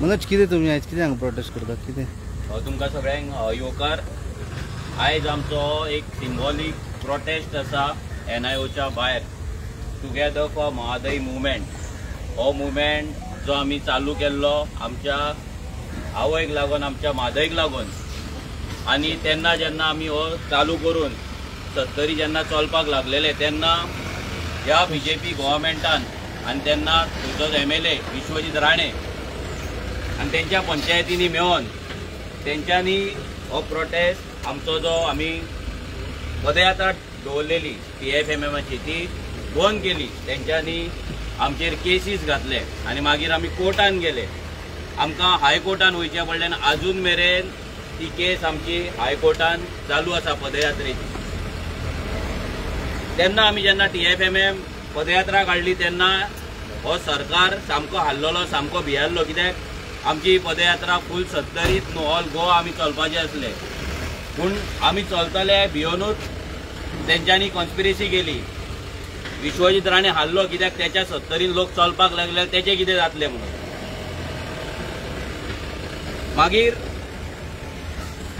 मनोज कितें तुमी आयज कितें हांगा प्रोटेस्ट करतात कितें? तुमकां सगळ्यांक येवकार आयज आमचो एक सिंबॉलीक प्रोटेस्ट आसा NIOच्या भायर टुगेदर फॉर महादई मुवमेंट. हो मुवमेंट जो आमी चालू केल्लो आमच्या आवयक लागून आमच्या म्हादयक लागून आनी तेन्ना जेन्ना आमी हो चालू करून 70 जेन्ना चलपाक लागलेले तेन्ना ह्या BJP गव्हर्मेंटान आनी तेन्ना थंयचो MLA विश्वजीत राणे आनी तेंच्या पंचायतींनी मेळोन तेंच्यांनी हो प्रोटेस्ट आमचो जो आमी पदयात्रा दवरलेली PFMMची ती बंद केली. तेंच्यांनी आमचेर केसीस घातले आनी मागीर आमी कोर्टान गेले. आमकां हायकोर्टान वयचें पडलें. अजून मेरेन ती केस आमची हायकोर्टान चालू आसा पदयात्रेची. तेन्ना आमी जेन्ना TFMM पदयात्रा काडली तेन्ना हो सरकार सामको हाल्लोलो, सामको भियाल्लो. कित्याक आमची पदयात्रा फूल 70 न्हू ऑल गोवा आमी चलपाचे आसले. पूण आमी चलतले भियोनूच तेंच्यांनी कॉन्स्पिरसी केली. विश्वजीत राणे हाल्लो कित्याक त्याच्या 70 लोक चलपाक लागले तेचे कितें जातले म्हणून. मागीर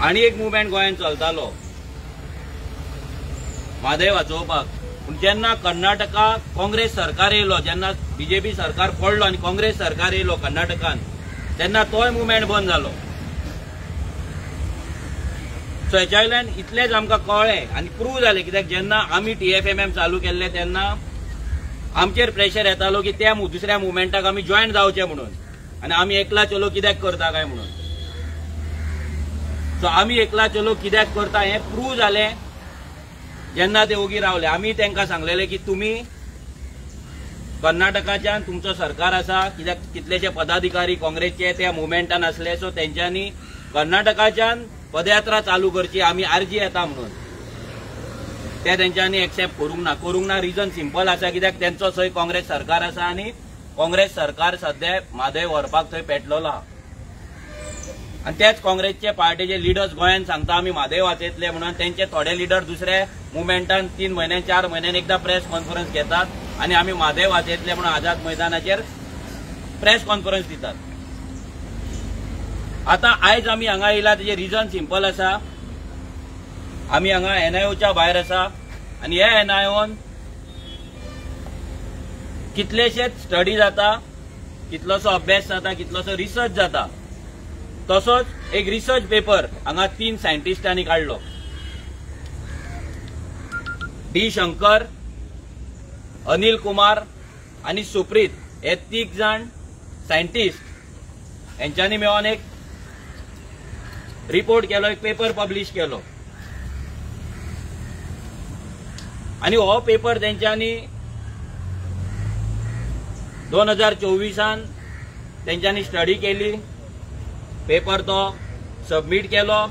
आनी एक मुवमेंट गोंयांत चलतालो म्हादय वाचोवपाक. पूण जेन्ना कर्नाटका काँग्रेस सरकार येयलो, जेन्ना BJP सरकार पडलो आनी काँग्रेस सरकार येयलो कर्नाटकान तेन्ना तोय मुवमेंट बंद जालो. सो हेच्या वयल्यान इतलेंच आमकां कळ्ळें आनी प्रूव जालें. कित्याक जेन्ना आमी TFMM चालू केल्ले तेन्ना आमचेर प्रेशर येतालो की त्या दुसऱ्या मुवमेंटाक आमी जॉयन जावचे म्हणून आनी आमी एकला चलो कित्याक करता काय म्हणून. सो आमी एकला चलो कित्याक करता हें प्रूव जालें जेन्ना ते ओगी रावले. आमी तांकां सांगलेलें की तुमी कर्नाटकाच्यान तुमचो सरकार आसा. कित्याक कितलेशे पदाधिकारी काँग्रेसचे त्या मुवमेंटान आसले. सो तेंच्यांनी कर्नाटकाच्यान पदयात्रा चालू करची, आमी आर्जी येता म्हणून. ते तेंच्यांनी एक्सेप्ट करूंक ना. रिजन सिंपल आसा कित्याक तेंचो थंय काँग्रेस सरकार आसा आनी काँग्रेस सरकार सध्या म्हादय व्हरपाक थंय पेटलेलो आहा. आनी तेच काँग्रेसचे पार्टीचे लिडर्स गोंयांत सांगता आमी म्हादय वाचयतले म्हणून. तेंचे थोडे लिडर दुसऱ्या मुवमेंटान 3 म्हयने 4 म्हयन्यान एकदा प्रेस कॉन्फरन्स घेतात आनी आमी म्हादय वाचयतले म्हणून आझाद मैदानाचेर प्रेस कॉन्फरन्स दितात. आता आयज आमी हांगा येयला तेजे रिजन सिंपल आसा. आमी हांगा NIOच्या भायर आसा आनी हे NIOन कितलेशेच स्टडी जाता, कितलोसो अभ्यास जाता, कितलोसो रिसर्च जाता. तसोच एक रिसर्च पेपर हांगा 3 सायंटिस्टांनी काढलो. D. शंकर, अनिल कुमार आनी सुप्रीत हे 3 जाण सायंटिस्ट हेंच्यांनी मेळोन एक रिपोर्ट केलो, एक पेपर पब्लिश केलो. आनी हो पेपर तेंच्यांनी 2024 तेंच्यांनी स्टडी केली. पेपर तो सबमिट केलो.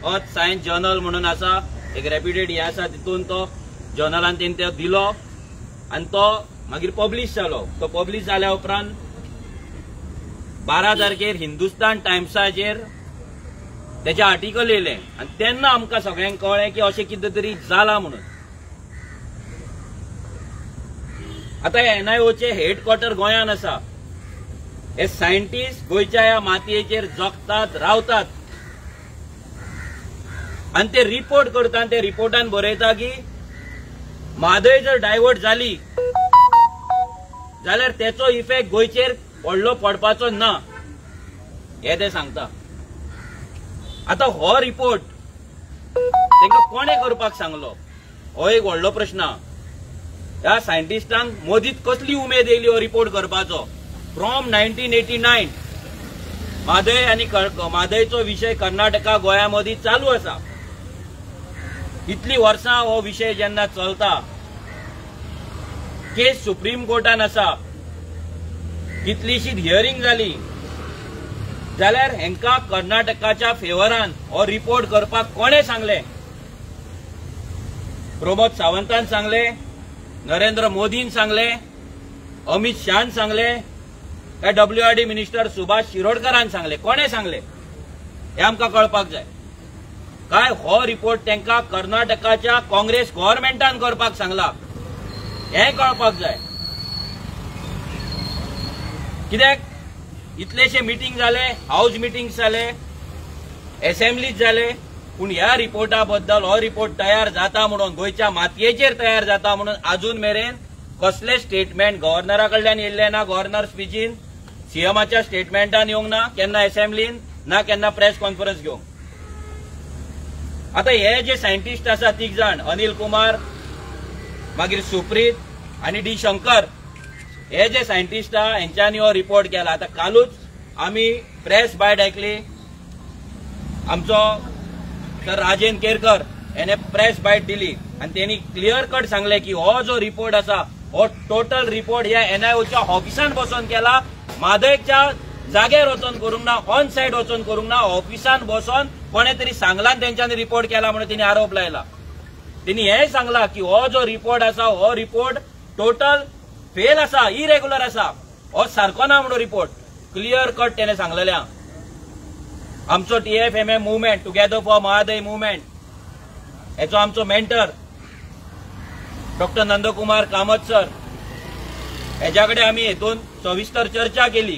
अर्थ सायन्स जर्नल म्हणून आसा, एक रेप्युटेड हे आसा, तितून तो जर्नलान तेणी तो दिलो आनी तो मागीर पब्लिश जालो. तो पब्लिश जाल्या उपरांत 12 तारखेर हिंदुस्तान टायम्साचेर तेचे आर्टिकल येयलें आनी तेन्ना आमकां सगळ्यांक कळ्ळें की अशें कितें तरी जालां म्हणून. आतां NIOचे हेडक्वॉर्टर गोंयांत आसा. हे सायंटिस्ट गोंयच्या ह्या मातयेचेर जगतात, रावतात आनी ते रिपोर्ट करता. ते रिपोर्टान बरयता की म्हादय जर डायवर्ट जाली जाल्यार तेचो इफेक्ट गोंयचेर व्हडलो पडपाचो ना हे ते सांगता. आता हो रिपोर्ट तांकां कोणे करपाक सांगलो हो एक व्हडलो प्रश्न. ह्या सायंटिस्टांक मदींच कसली उमेद येयली हो रिपोर्ट करपाचो. फ्रॉम 1989 म्हादय आनी म्हादयचो विशय कर्नाटका गोंया मदीं चालू आसा. इतली वर्सां हो विषय जेन्ना चलता, केस सुप्रीम कोर्टान आसा, कितलीशीच हियरिंग जाली, जाल्यार हेंका कर्नाटकाच्या फेवरान हो रिपोर्ट करपाक कोणे सांगले? प्रमोद सावंतान सांगले, नरेंद्र मोदीन सांगले, अमित शाहान सांगले, काय WRD मिनिस्टर सुभाष शिरोडकरान सांगले? कोणे सांगले हे आमकां कळपाक जाय. काय हो रिपोर्ट तांकां कर्नाटकाच्या काँग्रेस गव्हर्नमेंटान करपाक सांगला हें कळपाक जाय. कित्याक इतलेशे मिटींग जाले, हाऊस मिटींग्स जाले, असेंब्लीज जाले, पूण ह्या रिपोर्टा बद्दल हो रिपोर्ट तयार जाता म्हणून, गोंयच्या मातयेचेर तयार जाता म्हणून अजून मेरेन कसले स्टेटमेंट गव्हर्नरा कडल्यान येयल्ले ना. गव्हर्नर स्पीचीन, सीएमाच्या स्टेटमेंटान येवंक ना, केन्ना असेंब्लीन ना, केन्ना प्रेस कॉन्फरन्स घेवंक. आता हे जे सायंटिस्ट आसा 3 जाण, अनिल कुमार, मागीर सुप्रीत आनी डी शंकर, हे जे सायंटिस्ट आहा हेंच्यांनी हो रिपोर्ट केला. आता कालूच आमी प्रेस बायट आयकली, आमचो सर राजेंद्र केरकर हेने प्रेस बायट दिली आनी त्यांनी क्लियर कट सांगले की हो जो रिपोर्ट आसा हो टोटल रिपोर्ट ह्या NIOच्या ऑफिसान बसून केला, म्हादयच्या जाग्यार वचून करूंक ना, ऑन सायड वचून करूंक ना, ऑफिसान बसून कोणे तरी सांगला तेंच्यांनी रिपोर्ट केला म्हणून तिने आरोप लायला. तिने हे सांगला की हो जो रिपोर्ट आसा हो रिपोर्ट टोटल फेल आसा, इरेग्युलर आसा, हो सारको ना म्हणून रिपोर्ट क्लियर कट तेने सांगलेले. आमचो TFMM movement, together for Mhadei movement, हेचो आमचो mentor doctor Nandkumar Kamat sir, हेच्याकडे आमी हेतून सविस्तर चर्चा केली.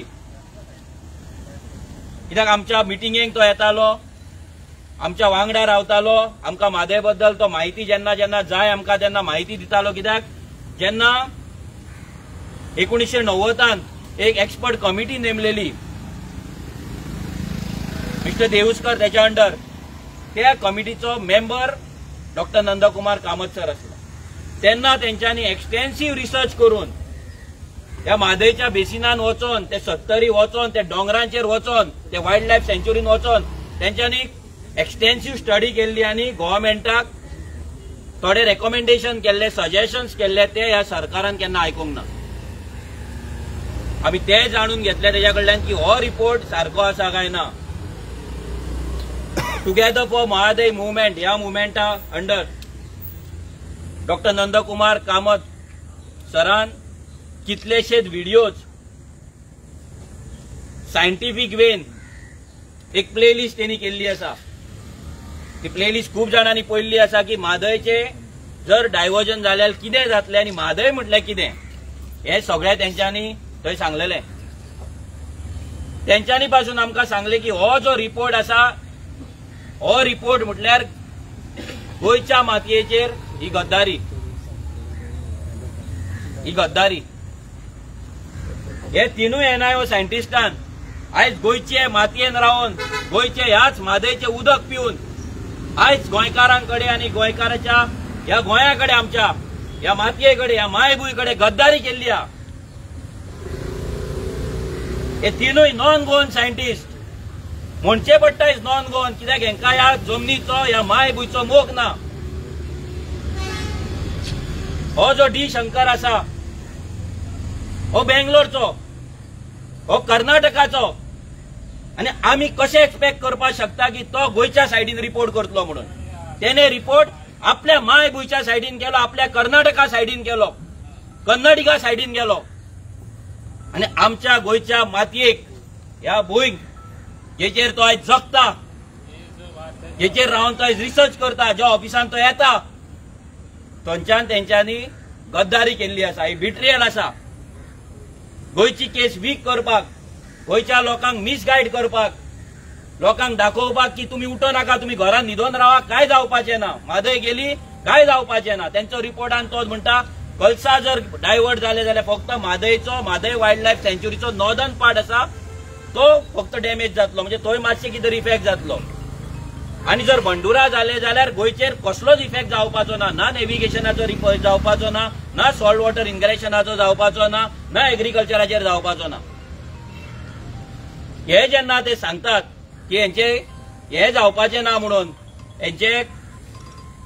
कित्याक आमच्या मिटिंगेक तो येतालो, आमच्या वांगडा रावतालो, आमकां म्हादय बद्दल तो माहिती जेन्ना जेन्ना जाय आमकां तेन्ना माहिती दितालो. कित्याक जेन्ना 1990 एक एक्सपर्ट कमिटी नेमलेली, मिस्टर देवस्कर त्याच्या अंडर, त्या कमिटीचो member doctor Nandkumar Kamat sir आसलो. तेन्ना तेंच्यांनी एक्सटेन्सिव्ह रिसर्च करून त्या म्हादयच्या बेसिनान वचोन, ते सत्तरी वचोन, ते डोंगरांचेर वचोन, ते वायल्ड लायफ सेंच्युरीन वचोन तेंच्यांनी एक्सटेन्सिव्ह स्टडी केल्ली आनी गव्हर्नमेंटाक थोडे रेकमेंडेशन केल्ले, सजेशन्स केल्ले, ते ह्या सरकारान केन्ना आयकूंक ना. आमी ते जाणून घेतले तेच्या कडल्यान की हो रिपोर्ट सारको आसा काय ना. टुगेदर फॉर महादय मुवमेंट, ह्या मुवमेंटा अंडर डॉक्टर नंदकुमार कामत सरान कितलेशेच व्हिडिओज सायंटिफिक वेन एक प्लेलिस्ट तेणी केल्ली आसा. ती प्लेलिस्ट खूप जाणांनी पळयल्ली आसा की म्हादयचे जर डायवर्जन जाल्यार कितें जातलें आनी म्हादय म्हटल्यार कितें हें सगळें तेंच्यांनी थंय सांगलेलें. तेंच्यांनी पासून आमकां सांगलें की हो जो रिपोर्ट आसा हो रिपोर्ट म्हटल्यार गोंयच्या मातयेचेर ही गद्दारी, ही गद्दारी. हे तिनूय NIO सायंटिस्टान आयज गोंयचे मातयेन रावन, गोंयचे ह्याच म्हादयचे उदक पिवन आयज गोंयकारांकडे आनी गोंयकाराच्या ह्या गोंयाकडे, आमच्या ह्या मातयेकडे, ह्या मायभूंयकडे गद्दारी केल्ली आहा. हे तिनूय नॉन गोवन सायंटिस्ट म्हणचे पडटा नॉन गोवन, कित्याक हेंकां ह्या जमनीचो, ह्या मायभूंयचो मोग ना. हो जो डी शंकर आसा हो बेंगलोरचो, हो कर्नाटकाचो, आनी आमी कशें एक्सपेक्ट करपाक शकता की तो गोंयच्या सायडीन रिपोर्ट करतलो म्हणून. तेणे रिपोर्ट आपल्या मायभूंयच्या सायडीन केलो, आपल्या कर्नाटका सायडीन केलो, कन्नडिगा सायडीन गेलो, आनी आमच्या गोंयच्या मातयेक, ह्या भूंयक जेचेर तो आयज जगता, जेचेर रावन तो आयज रिसर्च करता, ज्या ऑफिसान तो येता, थंयच्यान तेंच्यांनी गद्दारी केल्ली आसा. ही बिट्रियल आसा. गोंयची केस वीक करपाक, गोंयच्या लोकांक मिसगायड करपाक, लोकांक दाखोवपाक की तुमी उठो नाका, तुमी घरान न्हिदोन रावा, काय जावपाचें ना, म्हादय गेली काय जावपाचें ना. तेंचो रिपोर्टान तोच म्हणटा कळसा जर डायवर्ट जाले जाल्यार फक्त म्हादयचो, म्हादय वायल्ड लायफ सेंच्युरीचो नॉर्दर्न पार्ट आसा तो फक्त डॅमेज जातलो, म्हणजे थंय मातशें कितें इफेक्ट जातलो. आनी जर बंडुरा जाले जाल्यार गोंयचेर कसलोच इफेक्ट जावपाचो ना, ना नेव्हिगेशनाचो जावपाचो ना, ना सॉल्ट वॉटर इनग्रेशनाचो जावपाचो ना, ना एग्रीकल्चराचेर जावपाचो ना. हे जेन्ना ते सांगतात की हेंचे हे जावपाचें ना म्हणून, हेंचे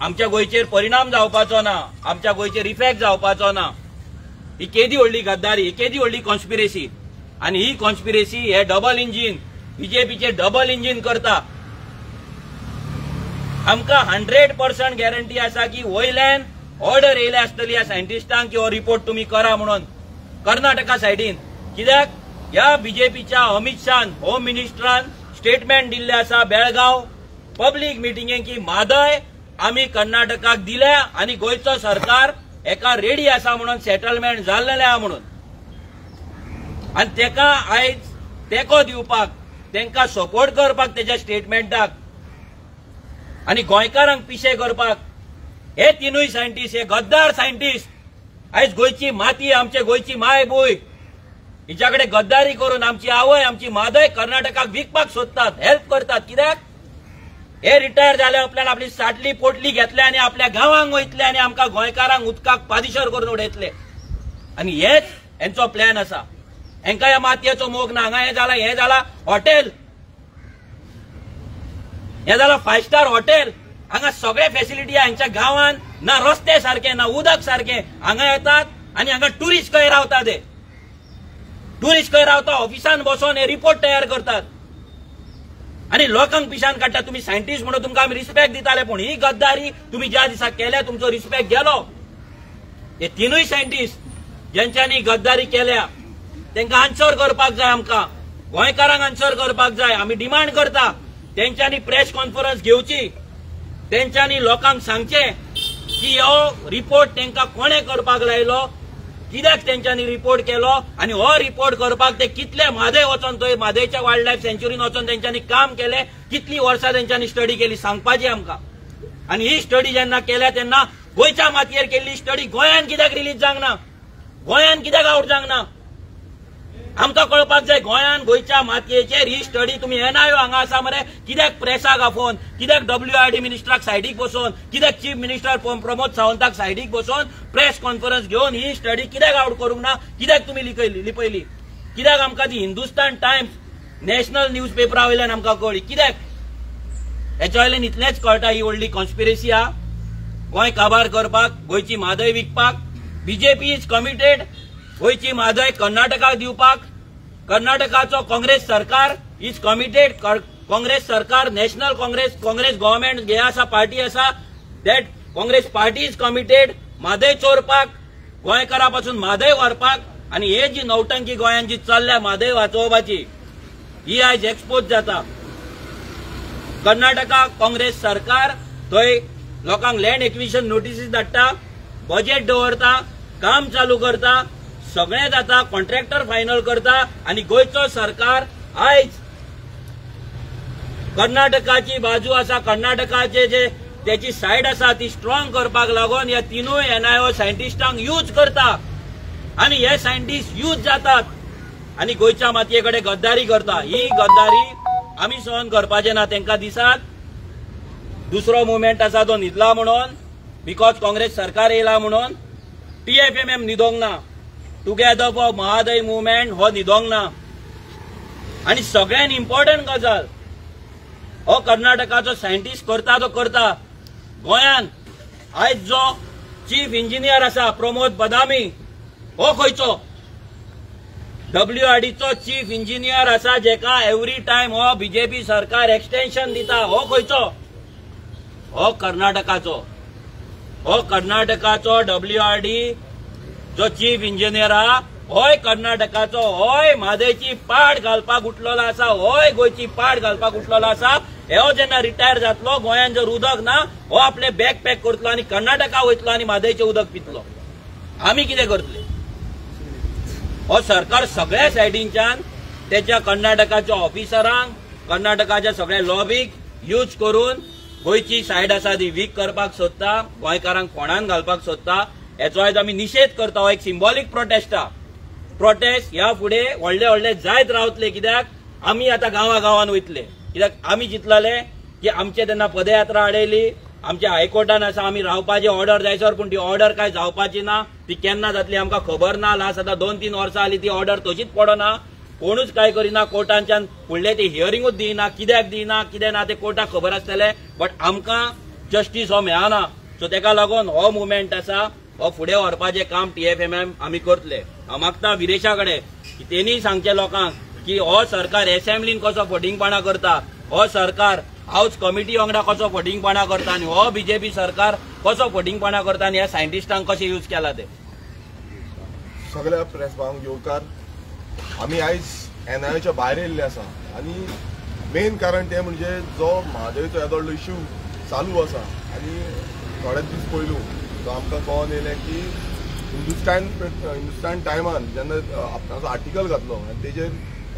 आमच्या गोंयचेर परिणाम जावपाचो ना, आमच्या गोंयचेर इफेक्ट जावपाचो ना. ही केदी व्हडली गद्दारी, ही केदी व्हडली कॉन्स्पिरेसी. आणि ही कॉन्स्पिरेसी हे डबल इंजिन बीजेपीचे डबल इंजिन करता. आमकां 100% गॅरंटी आसा की वयल्यान ऑर्डर येयले आसतली ह्या सायंटिस्टांक की हो रिपोर्ट तुम्ही करा म्हणून कर्नाटका सायडीन. कित्याक ह्या बीजेपीच्या अमित शान होम मिनिस्टरान स्टेटमेंट दिल्ले आसा बेळगांव पब्लीक मिटिंगेक की म्हादय आमी कर्नाटकाक दिल्या आणि गोंयचो सरकार एका रेडी आसा म्हणून सेटलमेंट जाल्लेले आहा म्हणून. आणि तेका आयज तेको दिवपाक तेंका सपोर्ट करपाक तेच्या स्टेटमेंटाक आणि गोंयकारांक पिशे करपाक हे तिनूय सायंटिस्ट, हे गद्दार सायंटिस्ट आयज गोंयची माती, आमचे गोंयची माय भूंय हिच्याकडे गद्दारी करून आमची आवय, आमची मादय कर्नाटकाक विकपाक सोदतात, हेल्प करतात. कित्याक हे रिटायर जाले आपल्याला आपली साटली पोटली घेतले आणि आपल्या गांवांक वयतले आणि आमकां गोंयकारांक उदकाक पादिशर करून उडयतले. आणि हेच हेंचो प्लॅन आसा. हेंका ह्या मातयेचो मोग ना. हांगा हे जाला हॉटेल, हे जाला 5 स्टार हॉटेल. हांगा सगळे फॅसिलिटी आहे. हांच्या गांवांत ना रस्ते सारखे, ना उदक सारखे. हांगा येतात आणि हांगा टुरिस्ट खंय रावतात. हे टुरिस्ट खंय रावता ऑफिसान बसून हे रिपोर्ट तयार करतात आणि लोकांक पिशान काडटात. तुम्ही सायंटिस्ट म्हणून तुमकां आमी रिस्पेक्ट दिताले, पूण ही गद्दारी तुम्ही ज्या दिसा केल्या तुमचो रिस्पेक्ट गेलो. हे तिनूय सायंटिस्ट ज्यांच्यांनी गद्दारी केल्या तांकां आन्सर करपाक जाय. आमकां गोंयकारांक आन्सर करपाक जाय. आमी डिमांड करता तेंच्यांनी प्रेस कॉन्फरन्स घेवची, तेंच्यांनी लोकांक सांगचे की हो रिपोर्ट तांकां कोणे करपाक लायलो, कित्याक तेंच्यांनी रिपोर्ट केलो आणि हो रिपोर्ट करपाक ते कितले म्हादय वचोन थंय म्हादयच्या वायल्ड लायफ सँच्युरीन वचोन तेंच्यांनी काम केले, कितली वर्सां तेंच्यांनी स्टडी केली सांगपाची आमकां. आणि ही स्टडी जेन्ना केल्या तेन्ना गोंयच्या मातयेर केल्ली स्टडी गोंयान कित्याक रिलीज जावंक ना, गोंयान कित्याक आउट जावंक ना आमकां कळपाक जाय. गोंयान गोंयच्या मातयेचेर ही स्टडी तुम्ही NIO हांगा आसा मरे, कित्याक प्रेसाक आफोवन, कित्याक WRD मिनिस्टराक सायडीक बसोवन, कित्याक चीफ मिनिस्टर प्रमोद सावंताक सायडीक बसोवन प्रेस कॉन्फरन्स घेवन ही स्टडी कित्याक आउट करूंक ना, कित्याक तुम्ही लिपयली, कित्याक आमकां ती हिंदुस्तान टायम्स नॅशनल न्यूज पेपरा वयल्यान आमकां कळ्ळी. कित्याक हेच्या वयल्यान इतलेंच कळटा ही व्हडली कॉन्स्पिरेसी आहा गोंय काबार करपाक, गोंयची म्हादय विकपाक. बीजेपी इज कमिटेड गोंयची म्हादय कर्नाटकाक दिवपाक. कर्नाटकाचो काँग्रेस सरकार इज कमिटेड, काँग्रेस सरकार नॅशनल काँग्रेस गव्हर्नमेंट हे आसा पार्टी आसा that Congress party is committed Mhadei चोरपाक, गोंयकारा पासून म्हादय व्हरपाक. आणि हे जी नौटंकी गोंयान जी चल्ल्या म्हादय वाचोवपाची ही आयज एक्सपोज जाता. कर्नाटका काँग्रेस सरकार थंय लोकांक लँड एक्विजिशन नोटिसीस धाडटा, बजेट दवरता, काम चालू करता, सगळें जाता, कॉन्ट्रॅक्टर फायनल करता. आणि गोंयचो सरकार आयज कर्नाटकाची बाजू आसा, कर्नाटकाचे जे त्याची सायड आसा ती स्ट्रॉंग करपाक लागून ह्या तिनूय NIO सायंटिस्टांक यूज करता. आणि हे सायंटिस्ट यूज जातात आणि गोंयच्या मातये गद्दारी करता. ही गद्दारी आमी सहन करपाचे ना. तांकां दिसात दुसरो मुवमेंट आसा तो न्हिदला म्हणून, बिकॉज काँग्रेस सरकार येयला म्हणून. TFMM न्हिदोंक ना, टुगेदर फॉर महादय मुवमेंट हो न्हिदोंक ना. आणि सगळ्यात इम्पॉर्टंट गजाल हो कर्नाटकाचो सायंटिस्ट करता तो करता. गोंयान आयज जो चीफ इंजिनियर आसा प्रमोद बदामी हो खंयचो, WRDचो चीफ इंजिनियर आसा जेका एवरी टायम हो बीजेपी सरकार एक्सटेन्शन दिता, हो खंयचो, हो कर्नाटकाचो. हो कर्नाटकाचो WRD जो चीफ इंजिनियर आहा होय कर्नाटकाचो, होय म्हादयची पाड घालपाक उठलेलो आसा, होय गोंयची पाड घालपाक उठलेलो आसा. हो जेन्ना रिटायर जातलो गोंयान जर उदक ना हो आपले बॅग पॅक करतलो आणि कर्नाटका वयतलो आणि म्हादयचे उदक पितलो. आमी कितें करतले? हो सरकार सगळ्या सायडींच्यान त्याच्या कर्नाटकाच्या ऑफिसरांक, कर्नाटकाच्या सगळ्या लॉबीक यूज करून गोंयची सायड आसा ती वीक करपाक सोदता, गोंयकारांक फोंडान घालपाक सोदता. हेचो आयज आमी निशेध करता. हो एक सिंबॉलिक प्रोटेस्ट आहा. प्रोटेस्ट ह्या फुडें व्हडले व्हडले जायत रावतले. कित्याक आमी आतां गांवागांवान वयतले. कित्याक आमी चिंतलेले की आमचे तेन्ना पदयात्रा हाडयली, आमच्या हायकोर्टान आसा आमी रावपाची ऑर्डर जायसर, पूण ती ऑर्डर काय जावपाची ना. ती केन्ना जातली आमकां खबर ना. लास्ट आतां 2-3 वर्सां जाली ती ऑर्डर तशीच पडना, कोणूच काय करिना. कोर्टांच्यान फुडले ती हियरिंगूच दिना, कित्याक दिना कितें ना ते कोर्टाक खबर आसतले. बट आमकां जस्टीस हो मेळना. सो तेका लागून हो मुवमेंट आसा हो फुडें व्हरपाचें काम TFMM आमी करतले. हांव मागता विरेशा कडेन की तेणी सांगचे लोकांक की हो सरकार असेंब्लीन कसो फटिंगपणा करता, हो सरकार हाऊस कमिटी वांगडा कसो फटिंगपणा करता आनी हो BJP सरकार कसो फटिंगपणा करता आनी ह्या सायंटिस्टांक कशें यूज केला ते. सगळ्या प्रेस भावांक येवकार. आमी आयज NIOच्या भायर येयल्ले आसा आनी मेन कारण तें म्हणजे जो म्हादयचो येदोळ्ळो इश्यू चालू आसा आनी थोडे दीस पयलू जो आमकां कळोन येयलें की हिंदुस्तान टायमान जेन्ना आपणाचो आर्टिकल घातलो आनी तेजेर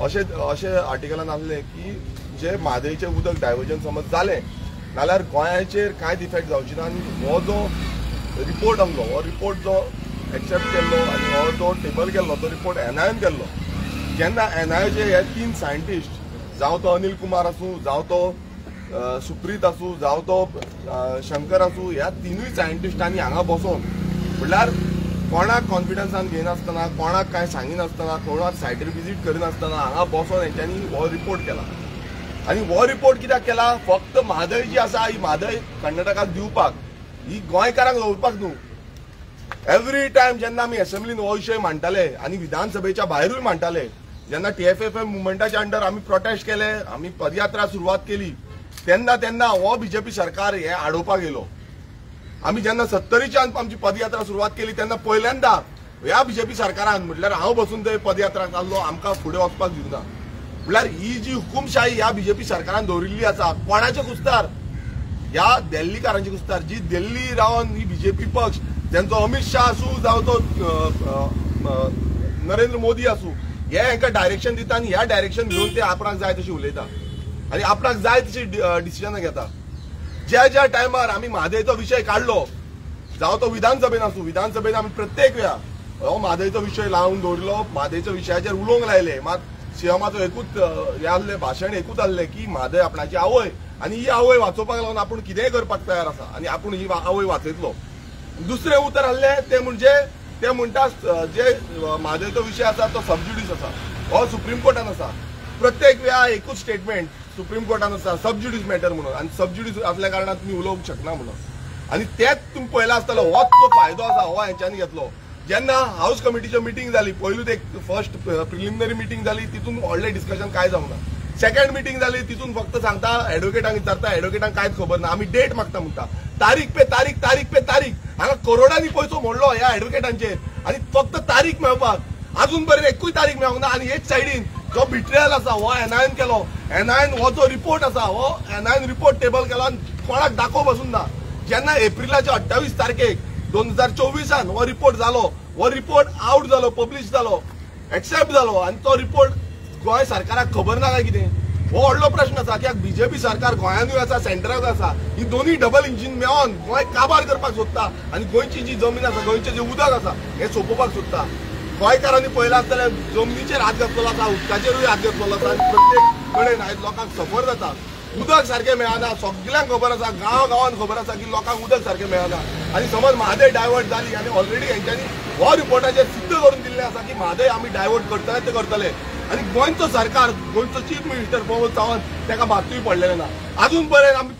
अशें आर्टिकलान आसलें की जे म्हादयचें उदक डायवर्जन समज जालें नाल्यार गोंयाचेर कांयच इफेक्ट जावची ना. आनी हो जो रिपोर्ट आसलो हो रिपोर्ट जो एक्सेप्ट केल्लो आनी हो जो टेबल केल्लो तो रिपोर्ट NIOन केल्लो. जेन्ना NIOचे हे 3 सायंटिस्ट जावं तो अनिल कुमार आसूं जावं तो सुप्रीत आसूं जावं तो शंकर आसूं ह्या 3 सायंटिस्टांनी हांगा बसोन म्हणल्यार कोणाक कॉन्फिडन्सान घेयनासतना कोणाक कांय सांगिनासतना कोणाक सायटीर विजीट करिनासतना हांगा बसोन हेंच्यांनी हो रिपोर्ट केला. आनी हो रिपोर्ट कित्याक केला फक्त म्हादय जी आसा ही म्हादय कर्नाटकाक दिवपाक ही गोंयकारांक दवरपाक न्हू. एवरी टायम जेन्ना आमी असेंब्लीन हो विशय मांडटाले आनी विधानसभेच्या भायरूय मांडटाले जेन्ना TFFM मुवमेंटाच्या अंडर आमी प्रोटेस्ट केले आमी पदयात्रा सुरवात केली तेन्ना हो BJP सरकार हे आडोवपाक येयलो. आमी जेन्ना 70च्यान आमची पदयात्रा सुरवात केली तेन्ना पहिल्यांदा ह्या BJP सरकारान म्हटल्यार हांव बसून थंय पदयात्रा जाल्लो आमकां फुडें वचपाक दिवना. म्हटल्यार ही जी हुकुमशाही ह्या BJP सरकारान दवरिल्ली आसा कोणाचे कुस्तार ह्या दिल्लीकारांची कुस्तार जी दिल्ली रावन ही BJP पक्ष जेंचो अमित शाह आसूं जावं तो नरेंद्र मोदी आसूं हे हांकां डायरेक्शन दिता आनी ह्या डायरेक्शन घेवन ते आपणाक जाय तशी उलयता आनी आपणाक जाय तशी डिसिजनां घेता. ज्या टायमार आमी म्हादयचो विशय काडलो जावं तो विधानसभेन आसूं विधानसभेन आमी प्रत्येक वेळा हो म्हादयचो विशय लावन दवरलो म्हादयच्या विशयाचेर उलोवंक लायले. मात सीएमाचो एकूच हे आसलें भाशण एकूच आसलें की म्हादय आपणाची आवय आनी ही आवय वाचोवपाक लागून आपूण कितेंय करपाक तयार आसा आनी आपूण ही आवय वाचयतलो. दुसरें उतर आसलें तें म्हणजे ते म्हणटा जे म्हादयचो विशय आसा तो सबज्युडिस आसा हो सुप्रीम कोर्टान आसा. प्रत्येक वेळा एकूच स्टेटमेंट सुप्रीम कोर्टान आसा सबज्युडिस मॅटर म्हणून आनी सबज्युडिस असल्या कारणान तुमी उलोवंक शकना म्हणून. आनी तेच तुमी पळयला आसतलो होच जो फायदो आसा हो हेंच्यांनी घेतलो. जेन्ना हाऊस कमिटीची मिटींग जाली पयलूच एक फर्स्ट प्रिलिमिनरी मिटींग जाली तितून व्हडलें डिस्कशन काय जावंक ना. सेकंड मिटींग जाली तितून फक्त सांगता एडवोकेटांक विचारता एडवोकेटांक कांयच खबर ना आमी डेट मागता म्हणटा तारीख पे तारीख हांगा करोडांनी पयसो मोडलो ह्या एडवोकेटांचेर आनी फक्त तारीख मेळपाक अजून पर्यंत एकूय तारीख मेळोंक ना. आनी एक सायडीन जो बिट्रेयल आसा हो NIOन केलो NIOन हो जो रिपोर्ट आसा हो NIOन रिपोर्ट टेबल केलो आनी कोणाक दाखोव बसून ना. जेन्ना एप्रिलाच्या 28 तारखेक 2024 हो रिपोर्ट जालो हो रिपोर्ट आउट जालो पब्लीश जालो एक्सेप्ट जालो आनी तो रिपोर्ट गोंय सरकाराक खबर ना काय कितें हो व्हडलो प्रश्न आसा. कित्याक BJP सरकार गोंयानूय आसा सेंटराक आसा ही दोनूय डबल इंजीन मेळोन गोंय काबार करपाक सोदता आनी गोंयची जी जमीन आसा गोंयचें जें उदक आसा हें सोंपोवपाक सोदता. गोंयकारांनी पळयलां आसतलें जमनीचेर हात घातलेलो आसा उदकाचेरूय हात घातलेलो आसा आनी प्रत्येक कडेन आयज लोकांक सफर जाता. उदक सारकें मेळना सगळ्यांक खबर आसा गांवान खबर आसा की लोकांक उदक सारकें मेळना. आनी समज म्हादय डायवर्ट जाली आनी ऑलरेडी हेंच्यांनी हो रिपोर्टाचेर सिद्ध करून दिल्लें आसा की म्हादय आमी डायवर्ट करतले ते करतले आनी गोंयचो सरकार गोंयचो चीफ मिनिस्टर प्रमोद सावंत ताका बातूय पडलेलें ना. अजून पर्यंत आमी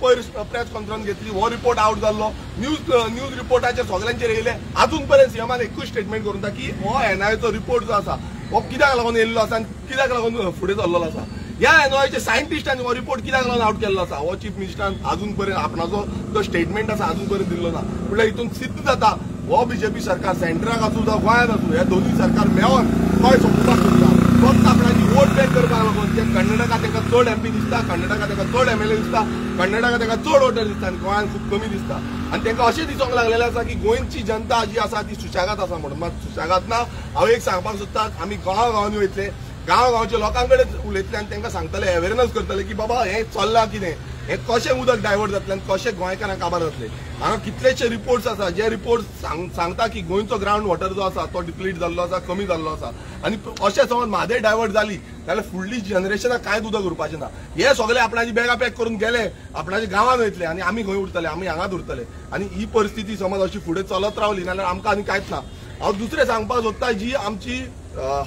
प्रेस कॉन्फरन्स घेतली हो रिपोर्ट आउट जाल्लो न्यूज रिपोर्टाचेर सगळ्यांचेर येयले अजून पर्यंत सीएमान एकूच स्टेटमेंट करून की हो NIOचो रिपोर्ट जो आसा हो कित्याक लागून येयल्लो आसा आनी कित्याक लागून फुडें चल्लेलो आसा. ह्या NIOचे सायंटिस्टांनी हो रिपोर्ट कित्याक लागून आउट केल्लो आसा हो चीफ मिनिस्टरान अजून पर्यंत आपणाचो जो स्टेटमेंट आसा अजून पर्यंत दिल्लो ना. म्हटल्यार हितून सिद्ध जाता हो BJP सरकार सेंटराक आसूं जावं गोंयांत आसूं ह्या दोनूय सरकार मेळोन गोंय सोंपोवपाक सोदता. फक्त आपणाची वोट बँक करपाक लागून ते कर्नाटकात ताका चड MP दिसता कर्नाटकात ताका चड MLA दिसता कर्नाटकात ताका चड वोटर दिसता आनी गोंयांत खूब कमी दिसता. आनी तांकां अशें दिसोंक लागलेलें आसा की गोंयची जनता जी आसा ती सुशेगाद आसा म्हणून. मात सुशेगाद ना. हांव एक सांगपाक सोदता आमी गांवांनी वयतले गांवांच्या लोकां कडेन उलयतले आनी तांकां सांगतले अवेरनस करतले की बाबा हें चल्लां कितें हें कशें उदक डायवर्ट जातलें आनी कशें गोंयकारांक काबार जातलें. हांगा कितलेशे रिपोर्ट्स आसा जे रिपोर्ट सांगता की गोंयचो ग्रावंड वॉटर जो आसा तो डिप्लीट जाल्लो आसा कमी जाल्लो आसा आनी अशें समज म्हादय डायवर्ट जाली जाल्यार फुडली जनरेशनाक कांयच उदक उरपाचें ना. हे सगळे आपणाची बॅगा पॅक करून गेले आपणाच्या गांवांत वयतले आनी आमी खंय उरतले आमी हांगाच उरतले. आनी ही परिस्थिती समज अशी फुडें चलत रावली जाल्यार आमकां आनी कांयच ना. हांव दुसरें सांगपाक सोदता जी आमची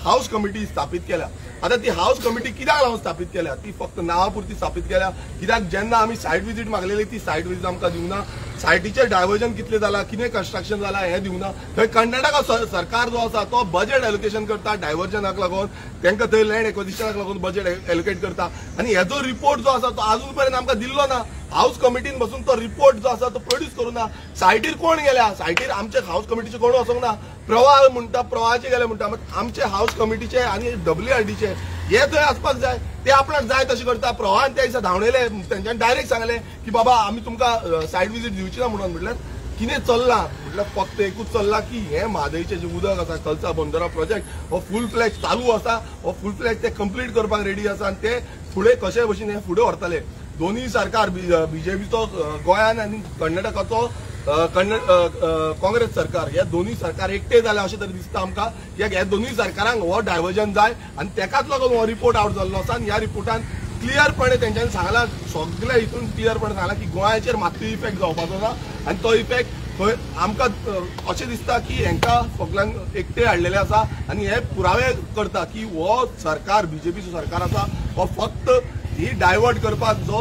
हाऊस कमिटी स्थापीत केल्या आता ती हाऊस कमिटी कित्याक लागून स्थापीत केल्या, ती फक्त नावापुरती स्थापीत केल्या. कित्याक जेन्ना आमी सायट विजीट मागलेली ती सायट विजीट आमकां दिवना, सायटीचे डायवर्जन कितले जाला, कितें कन्स्ट्रक्शन जाला हें दिवना. थंय कर्नाटका सरकार जो आसा तो बजेट एलोकेशन करता डायवर्जनाक लागून, तांकां थंय लँड एक्विजिशनाक लागून बजेट एलोकेट करता. आनी हेजो रिपोर्ट जो आसा तो अजून पर्यंत आमकां दिल्लो ना. हाऊस कमिटीन बसून तो रिपोर्ट जो आसा तो प्रोड्यूस करूना. सायटीर कोण गेल्या, सायटीर आमचे हाऊस कमिटीचे कोण वचोंक ना. प्रवाह म्हणटा, प्रवाहाचे गेले म्हणटा, आमचे हाऊस कमिटीचे आनी WRDचे हे थंय आसपाक जाय. ते आपणाक जाय तशें करता. प्रवाहान त्या दिसा धांवणयले, तेंच्यांनी डायरेक्ट सांगलें की बाबा आमी तुमकां सायट विजीट दिवची ना म्हणून. म्हटल्यार कितें चल्ला, म्हटल्यार फक्त एकूच चल्ला की हे म्हादईचे जे उदक आसा कलसा बंदरा प्रोजेक्ट हो फूल फ्लॅज चालू आसा, हो फूल फ्लॅज ते कंप्लीट करपाक रेडी आसा आनी ते फुडें कशे भशेन हे फुडें व्हरतले. दोन्ही सरकार बीजेपीचो गोंयान आनी कर्नाटकाचो काँग्रेस सरकार हे दोन्ही सरकार एकटे जाले अशें तरी दिसता आमकां. कित्याक ह्या दोन्ही सरकारांक हो डायवर्जन जाय आनी तेकाच लागून हो रिपोर्ट आउट जाल्लो आसा. आनी ह्या रिपोर्टान क्लियरपणे तेंच्यांनी सांगलां, सगळ्या हितून क्लियरपणे सांगलां की गोंयाचेर मात्तूय इफेक्ट जावपाचो ना. आनी तो इफेक्ट थंय आमकां अशें दिसता की हेंकां सगळ्यांक एकटे हाडलेले आसा. आनी हे पुरावे करता की हो सरकार बीजेपीचो सरकार आसा हो फक्त ही डायवर्ट करपाक जो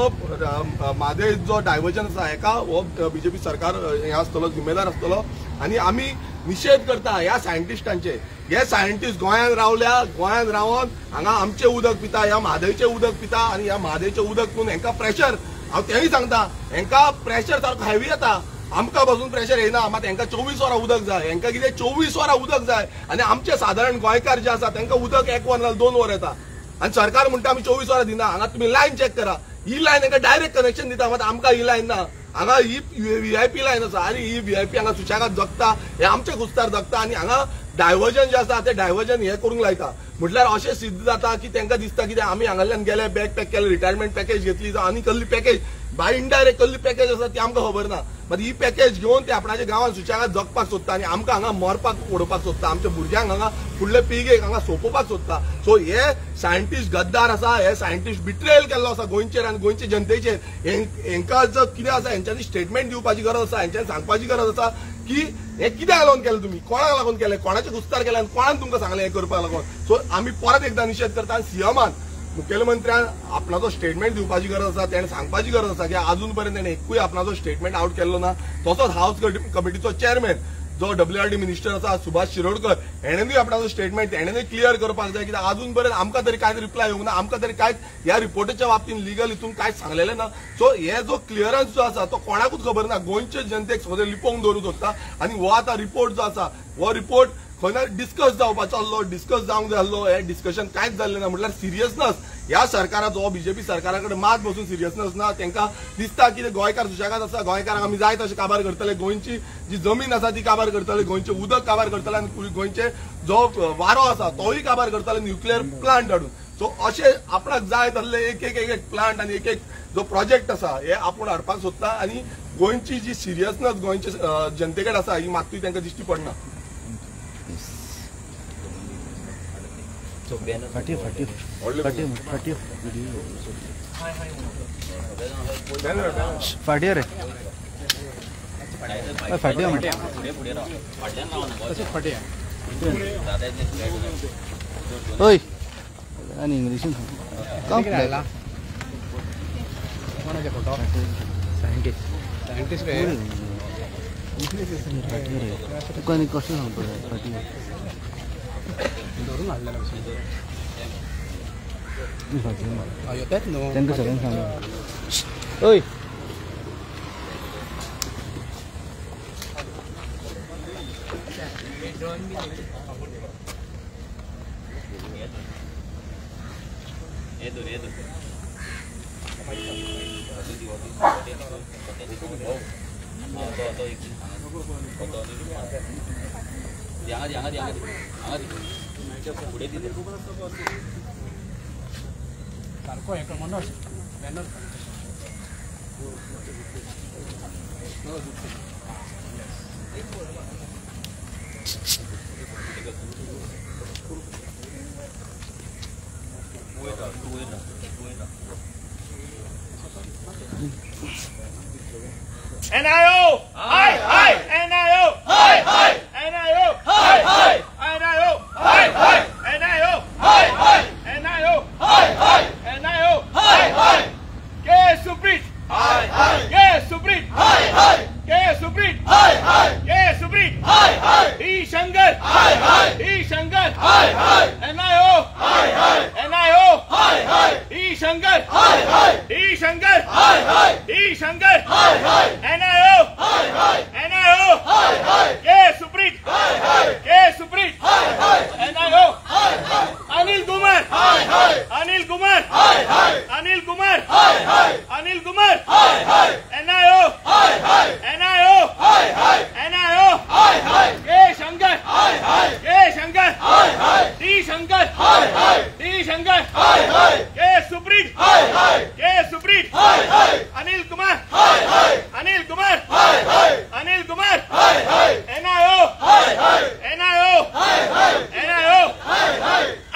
म्हादय जो डायवर्जन आसा हेका हो बीजेपी सरकार हे आसतलो, जिम्मेदार आसतलो. आनी आमी निशेध करता ह्या सायंटिस्टांचे. हे सायंटिस्ट गोंयांत रावल्या, गोंयांत रावन हांगा आमचे उदक पिता, ह्या म्हादयचे उदक पिता आनी ह्या म्हादयचे उदक पिवन हेंकां प्रेशर, हांव तेंय सांगता, हेंकां प्रेशर सारको हेवी येता. आमकां पासून प्रेशर येना, मात हेंकां 24 वरां उदक जाय. हेंकां कितें 24 वरां उदक जाय. आनी आमचे सादारण गोंयकार जे आसा तांकां उदक 1 वर नाजाल्यार 2 वर येता. आनी सरकार म्हणटा आमी 24 वरां दिना. हांगा तुमी लायन चॅक करा, ही लायन हेंकां डायरेक्ट कनेक्शन दिता, मात आमकां ही लायन ना. हांगा ही VIP लायन आसा आनी ही VIP हांगा सुशेगाद जगता, हे आमचे कुस्तार जगता. आनी हांगा डायवर्जन जे आसा ते डायवर्जन हे करूंक लायता. म्हटल्यार अशें सिद्ध जाता की तांकां दिसता की आमी हांगाल्यान गेले, बॅग पॅक केले, रिटायरमेंट पॅकेज घेतली जावं आनी कसली पॅकेज बाय इनडायरेक्ट कसली पॅकेज आसा ती आमकां खबर ना. मात ही पॅकेज घेवन ते आपणाच्या गांवांत सुशेगाद जगपाक सोदता आनी आमकां हांगा मरपाक उडोवपाक सोदता. आमच्या भुरग्यांक हांगा फुडले पिळगेक हांगा सोंपोवपाक सोदता. सो हे सायंटिस्ट गद्दार आसा, हे सायंटिस्ट बिट्रेयल केल्लो आसा गोंयचेर आनी गोंयचे जनतेचेर. हेंकां जर कितें आसा हेंच्यांनी स्टेटमेंट दिवपाची गरज आसा, हेंच्यांनी सांगपाची गरज आसा की हे कित्याक लागून केलें, तुमी कोणाक लागून केलें, कोणाचे कुस्तार केले आनी कोणान तुमकां सांगलें हे करपाक लागून. सो आमी परत एकदा निशेध करता. आनी सीएमान मुखेलमंत्र्यान आपणाचो स्टेटमेंट दिवपाची गरज आसा, तेणें सांगपाची गरज आसा की अजून पर्यंत तेणें एकूय आपणाचो स्टेटमेंट आउट केल्लो ना. तसोच हाऊस कमिटीचो चेअरमॅन जो WRD मिनिस्टर आसा सुभाष शिरोडकर हेणेनूय आपणाचो स्टेटमेंट हेणेनूय क्लियर करपाक जाय. कित्याक अजून पर्यंत आमकां तरी कांयच रिप्लाय येवंक ना, आमकां तरी कांयच ह्या रिपोर्टाच्या बाबतींत लिगल हितून कांयच सांगलेलें ना. सो हे जो क्लियरन्स जो आसा तो कोणाकूच खबर ना, गोंयचे जनतेक सगळें लिपोवंक दवरूंक सोदता. आनी हो आतां रिपोर्ट जो आसा हो रिपोर्ट खंय ना डिस्कस जावपाचो आसलो, डिस्कस जावंक जाय आसलो, हे डिस्कशन कांयच जाल्लें ना. म्हटल्यार सिरियसनस ह्या सरकाराचो बीजेपी सरकारा कडेन मात बसून सिरियसनस ना. तांकां दिसता की गोंयकार सुशेगाद आसा, गोंयकारांक आमी जाय तशें काबार करतले, गोंयची जी जमीन आसा ती काबार करतले, गोंयचें उदक काबार करतले आनी गोंयचे जो वारो आसा तोय काबार करतले न्युक्लियर प्लांट हाडून. सो अशें आपणाक जाय तसले एक एक प्लांट आनी एक जो प्रोजेक्ट आसा हे आपूण हाडपाक सोदता. आनी गोंयची जी सिरियसनस गोंयचे जनते कडेन आसा ही मात्तूय तांकां दिश्टी पडना. फाटीर ओय आणि इंग्लिशीन कोणाचे फोटो सायंटिस्ट रे तुका आनी कशें सांगता फाटीर धरून हाडलेलो तेच न्हू तांकां सगळ्यांक सांग. ओय सारको हे म्हणून banner NIO! Hi! Hi! NIO! Hi! Hi! NIO! Hi! Hi! NIO! Hi! Hi! NIO! Hi! Hi! NIO! Supreet K Supreet D Shankar D Shankar NIO D Shankar D Shankar D Shankar NIO K Supreet NIO Anil Kumar Anil Kumar Anil Kumar Anil Kumar NIO के Shankar D Shankar K Supreet Anil Kumar Anil Kumar NIO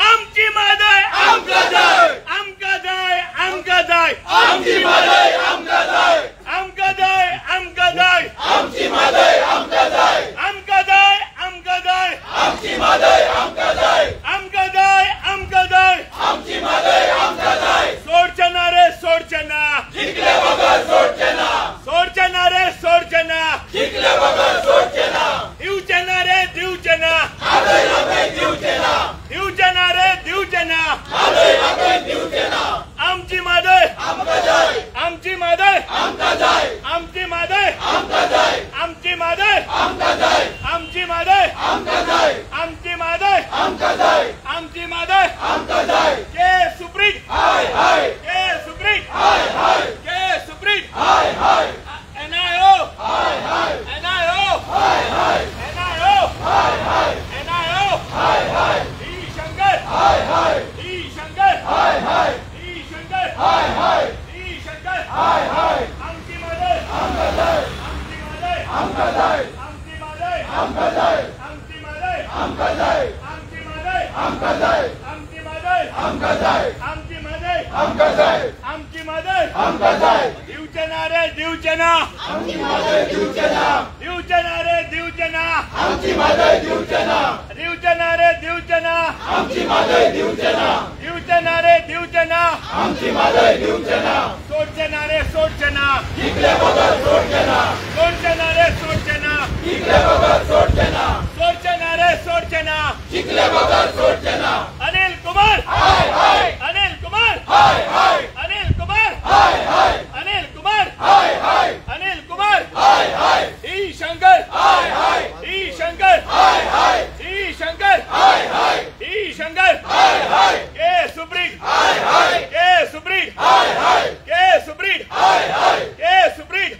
आमची मादय आमका जाय आमका जाय आमका जाय आमची मादय आमका जाय आमका जाय आमका जाय आमची मादय आमका जाय आमका जाय आमका जाय आमची मादय आमका जाय आमका जाय आमका जाय आमची मादय आमका जाय सोडचना रे सोडचना जिंकले बगर सोडचना सोडचना रे सोडचना जिंकले बगर सोडचना दिवचना रे दिवचना मादय आमकाय दिवचना दिवचना रे दिवचना मादय आमकाय दिवचना आमची मादय आमका जाय आमची मादय आमका जाय आमची मादय आमका जाय आमची मादय आमका जाय आमची मादय आमका जाय आमची मादय आमका जाय आमची मादय आमका जाय के Supreet K Supreet K Supreet NIO D Shankar D Shankar D Shankar D Shankar आमची मादय आमका जाय आमची मादय आमका जाय आमची मादय आमका जाय आमची मादय आमका जाय आमची मादय आमका जाय आमची मादय आमका जाय आमची मादय आमका जाय आमची मादय आमका जाय दिवचना रे दिवचना आमची मादय दिवचना दिवचना रे दिवचना आमची मादय दिवचना दिवचना रे दिवचना आमची मादय दिवचना दिवचना रे दिवचना आमची मादय दिवचना सोडचना रे सोडचना जिंकले बगर सोडचना सोडचना रे सोडचना जिंकले बगर सोडचना सोडचना रे सोडचना जिंकले बगर सोडचना Anil Kumar Anil Kumar Anil Kumar Anil Kumar Anil Kumar D Shankar D Shankar D Shankar D Shankar K Supreet K Supreet K Supreet K Supreet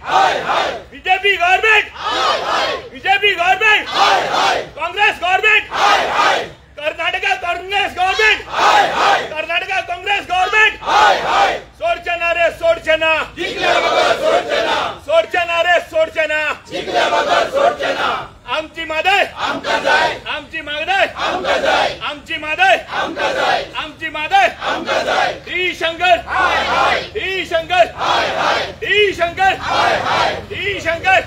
BJP government BJP government Congress government Karnataka Congress government Karnataka Congress government सोडचना रे सोडचना जिंकले बगर सोडचना सोडचना रे सोडचना जिंकले बगर सोडचना आमची मादय आमका जाय आमची मादय आमका जाय आमची मादय आमका जाय आमची मादय आमका जाय D Shankar D Shankar D Shankar D Shankar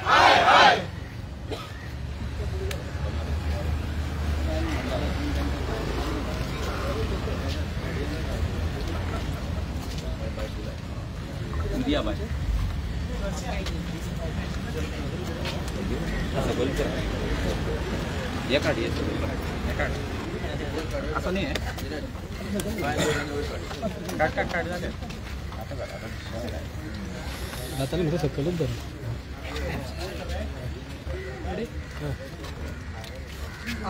दिया भाई ये काढ असं नाही आहे काढ झाले आता मी सकलच धरू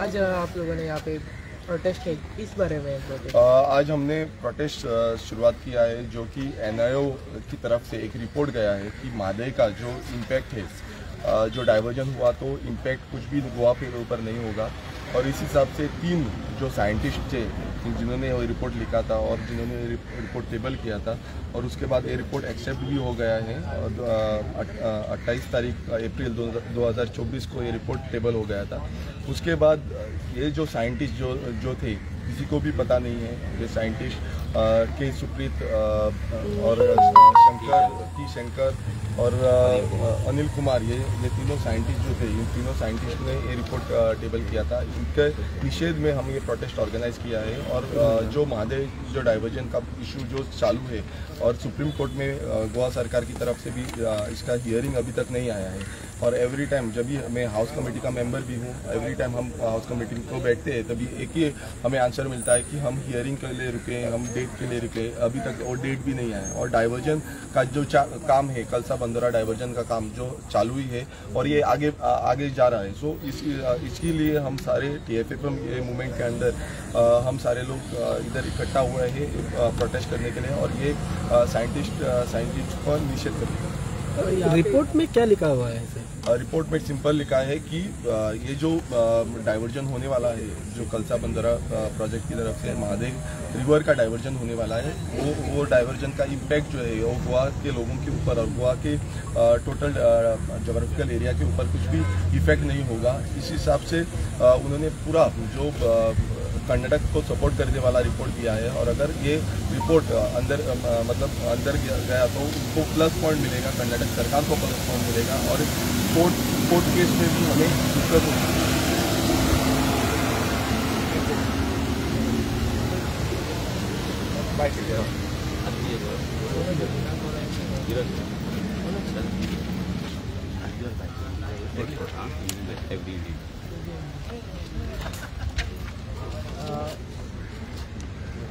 आज आप लोगों ने यहाँ पे प्रोटेस्ट है, इस बारे में प्रोटेस्ट? आज हमने प्रोटेस्ट शुरुआत किया है जो कि NIO की तरफ से एक रिपोर्ट गया है कि मादे का जो इम्पैक्ट है, जो डाइवर्जन हुआ तो इम्पैक्ट कुछ भी गोवा के ऊपर नहीं होगा। और इस हिसाब से 3 जो साइंटिस्ट थे जिन्होंने ये रिपोर्ट लिखा था और जिन्होंने रिपोर्ट टेबल किया था, और उसके बाद ये रिपोर्ट एक्सेप्ट भी हो गया है। 28 तारीख अप्रैल 2024 को ये रिपोर्ट टेबल हो गया था। उसके बाद ये जो साइंटिस्ट जो थे किसी को भी पता नहीं है, ये साइंटिस्ट के सुप्रीत और शंकर और अनिल कुमार, ये तीनों साइंटिस्ट जो थे, इन तीनों साइंटिस्ट ने ये रिपोर्ट टेबल किया था। इनके निषेध में हम ये प्रोटेस्ट ऑर्गेनाइज किया है। और जो महादे जो डाइवर्जन का इशू जो चालू है, और सुप्रीम कोर्ट में गोवा सरकार की तरफ से भी इसका हियरिंग अभी तक नहीं आया है। और एवरी टाइम जब भी मैं हाउस कमेटी का मेंबर भी हूँ, एवरी टाइम हम हाउस कमेटी को बैठते हैं तभी एक ही हमें आंसर मिलता है कि हम हियरिंग के लिए रुके, हम डेट के लिए रुके, अभी तक वो डेट भी नहीं आया। और डाइवर्जन का जो काम है, कलसा बंदोरा डाइवर्जन का काम जो चालू ही है और ये आगे जा रहा है। सो इसके लिए हम सारे TFFM मूवमेंट के अंदर हम सारे लोग इधर इकट्ठा हुए हैं प्रोटेस्ट करने के लिए और ये साइंटिस्ट पर निषेध करने का। रिपोर्ट में क्या लिखा हुआ है? रिपोर्ट में सिंपल लिखा है कि ये जो डाइवर्जन होने वाला है, जो कलसा बंदरा प्रोजेक्ट की तरफ से महादेव रिवर का डाइवर्जन होने वाला है, वो डाइवर्जन का इम्पैक्ट जो है वो गोवा के लोगों के ऊपर और गोवा के टोटल जोग्राफिकल एरिया के ऊपर कुछ भी इफेक्ट नहीं होगा। इस हिसाब से उन्होंने पूरा जो कर्नाटक को सपोर्ट करने वाला रिपोर्ट दिया है और अगर ये रिपोर्ट अंदर गया तो उनको प्लस पॉइंट मिलेगा, कर्नाटक सरकार को प्लस पॉइंट मिलेगा और कोर्ट केस में भी हमें दिक्कत होगी।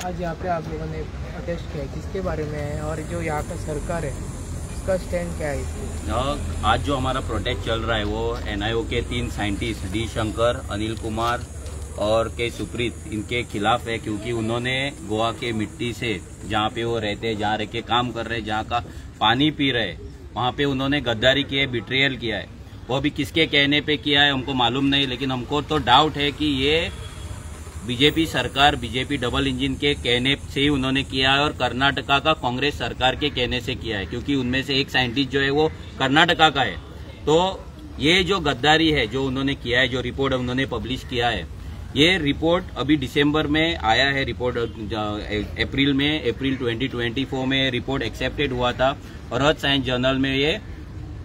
आज यहाँ पे आप लोगों ने प्रोटेस्ट किया, किसके बारे में है और जो यहाँ का सरकार है उसका स्टैंड क्या है? आज जो हमारा प्रोटेस्ट चल रहा है वो NIO के 3 साइंटिस्ट D शंकर, अनिल कुमार और K सुप्रीत, इनके खिलाफ है क्योंकि उन्होंने गोवा के मिट्टी से जहाँ पे वो रहते हैं, जहाँ रह के काम कर रहे हैं, जहाँ का पानी पी रहे, वहाँ पे उन्होंने गद्दारी की है, बिट्रियल किया है। वो भी किसके कहने पे किया है हमको मालूम नहीं, लेकिन हमको तो डाउट है कि ये बीजेपी सरकार, बीजेपी डबल इंजन के कहने से ही उन्होंने किया है और कर्नाटका का कांग्रेस सरकार के कहने से किया है क्योंकि उनमें से एक साइंटिस्ट जो है वो कर्नाटका का है। तो ये जो गद्दारी है जो उन्होंने किया है, जो रिपोर्ट उन्होंने पब्लिश किया है, ये रिपोर्ट अभी दिसंबर में आया है। रिपोर्ट अप्रैल 2024 में रिपोर्ट एक्सेप्टेड हुआ था और अर्थ साइंस जर्नल में ये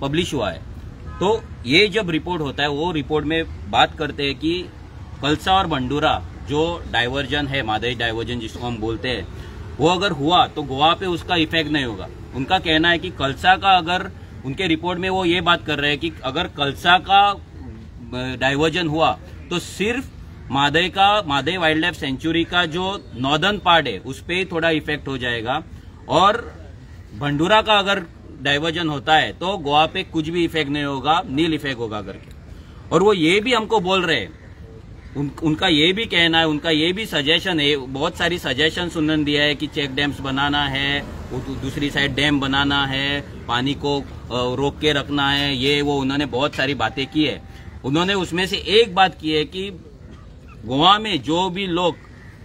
पब्लिश हुआ है। तो ये जब रिपोर्ट होता है वो रिपोर्ट में बात करते हैं कि कलसा और बंडूरा जो डाइवर्जन है, मादई डाइवर्जन जिसको हम बोलते हैं, वो अगर हुआ तो गोवा पे उसका इफेक्ट नहीं होगा। उनका कहना है कि कलसा का, अगर उनके रिपोर्ट में वो ये बात कर रहे हैं कि अगर कलसा का डाइवर्जन हुआ तो सिर्फ मादई वाइल्ड लाइफ सेंचुरी का जो नॉर्दर्न पार्ट है उस पर ही थोड़ा इफेक्ट हो जाएगा और भंडूरा का अगर डाइवर्जन होता है तो गोवा पे कुछ भी इफेक्ट नहीं होगा, नील इफेक्ट होगा करके। और वो ये भी हमको बोल रहे हैं, उनका ये भी कहना है, उनका ये भी सजेशन है, बहुत सारी सजेशन उन्होंने दिया है कि चेक डैम्स बनाना है, दूसरी साइड डैम बनाना है, पानी को रोक के रखना है, ये वो उन्होंने बहुत सारी बातें की है। उन्होंने उसमें से एक बात की है कि गोवा में जो भी लोग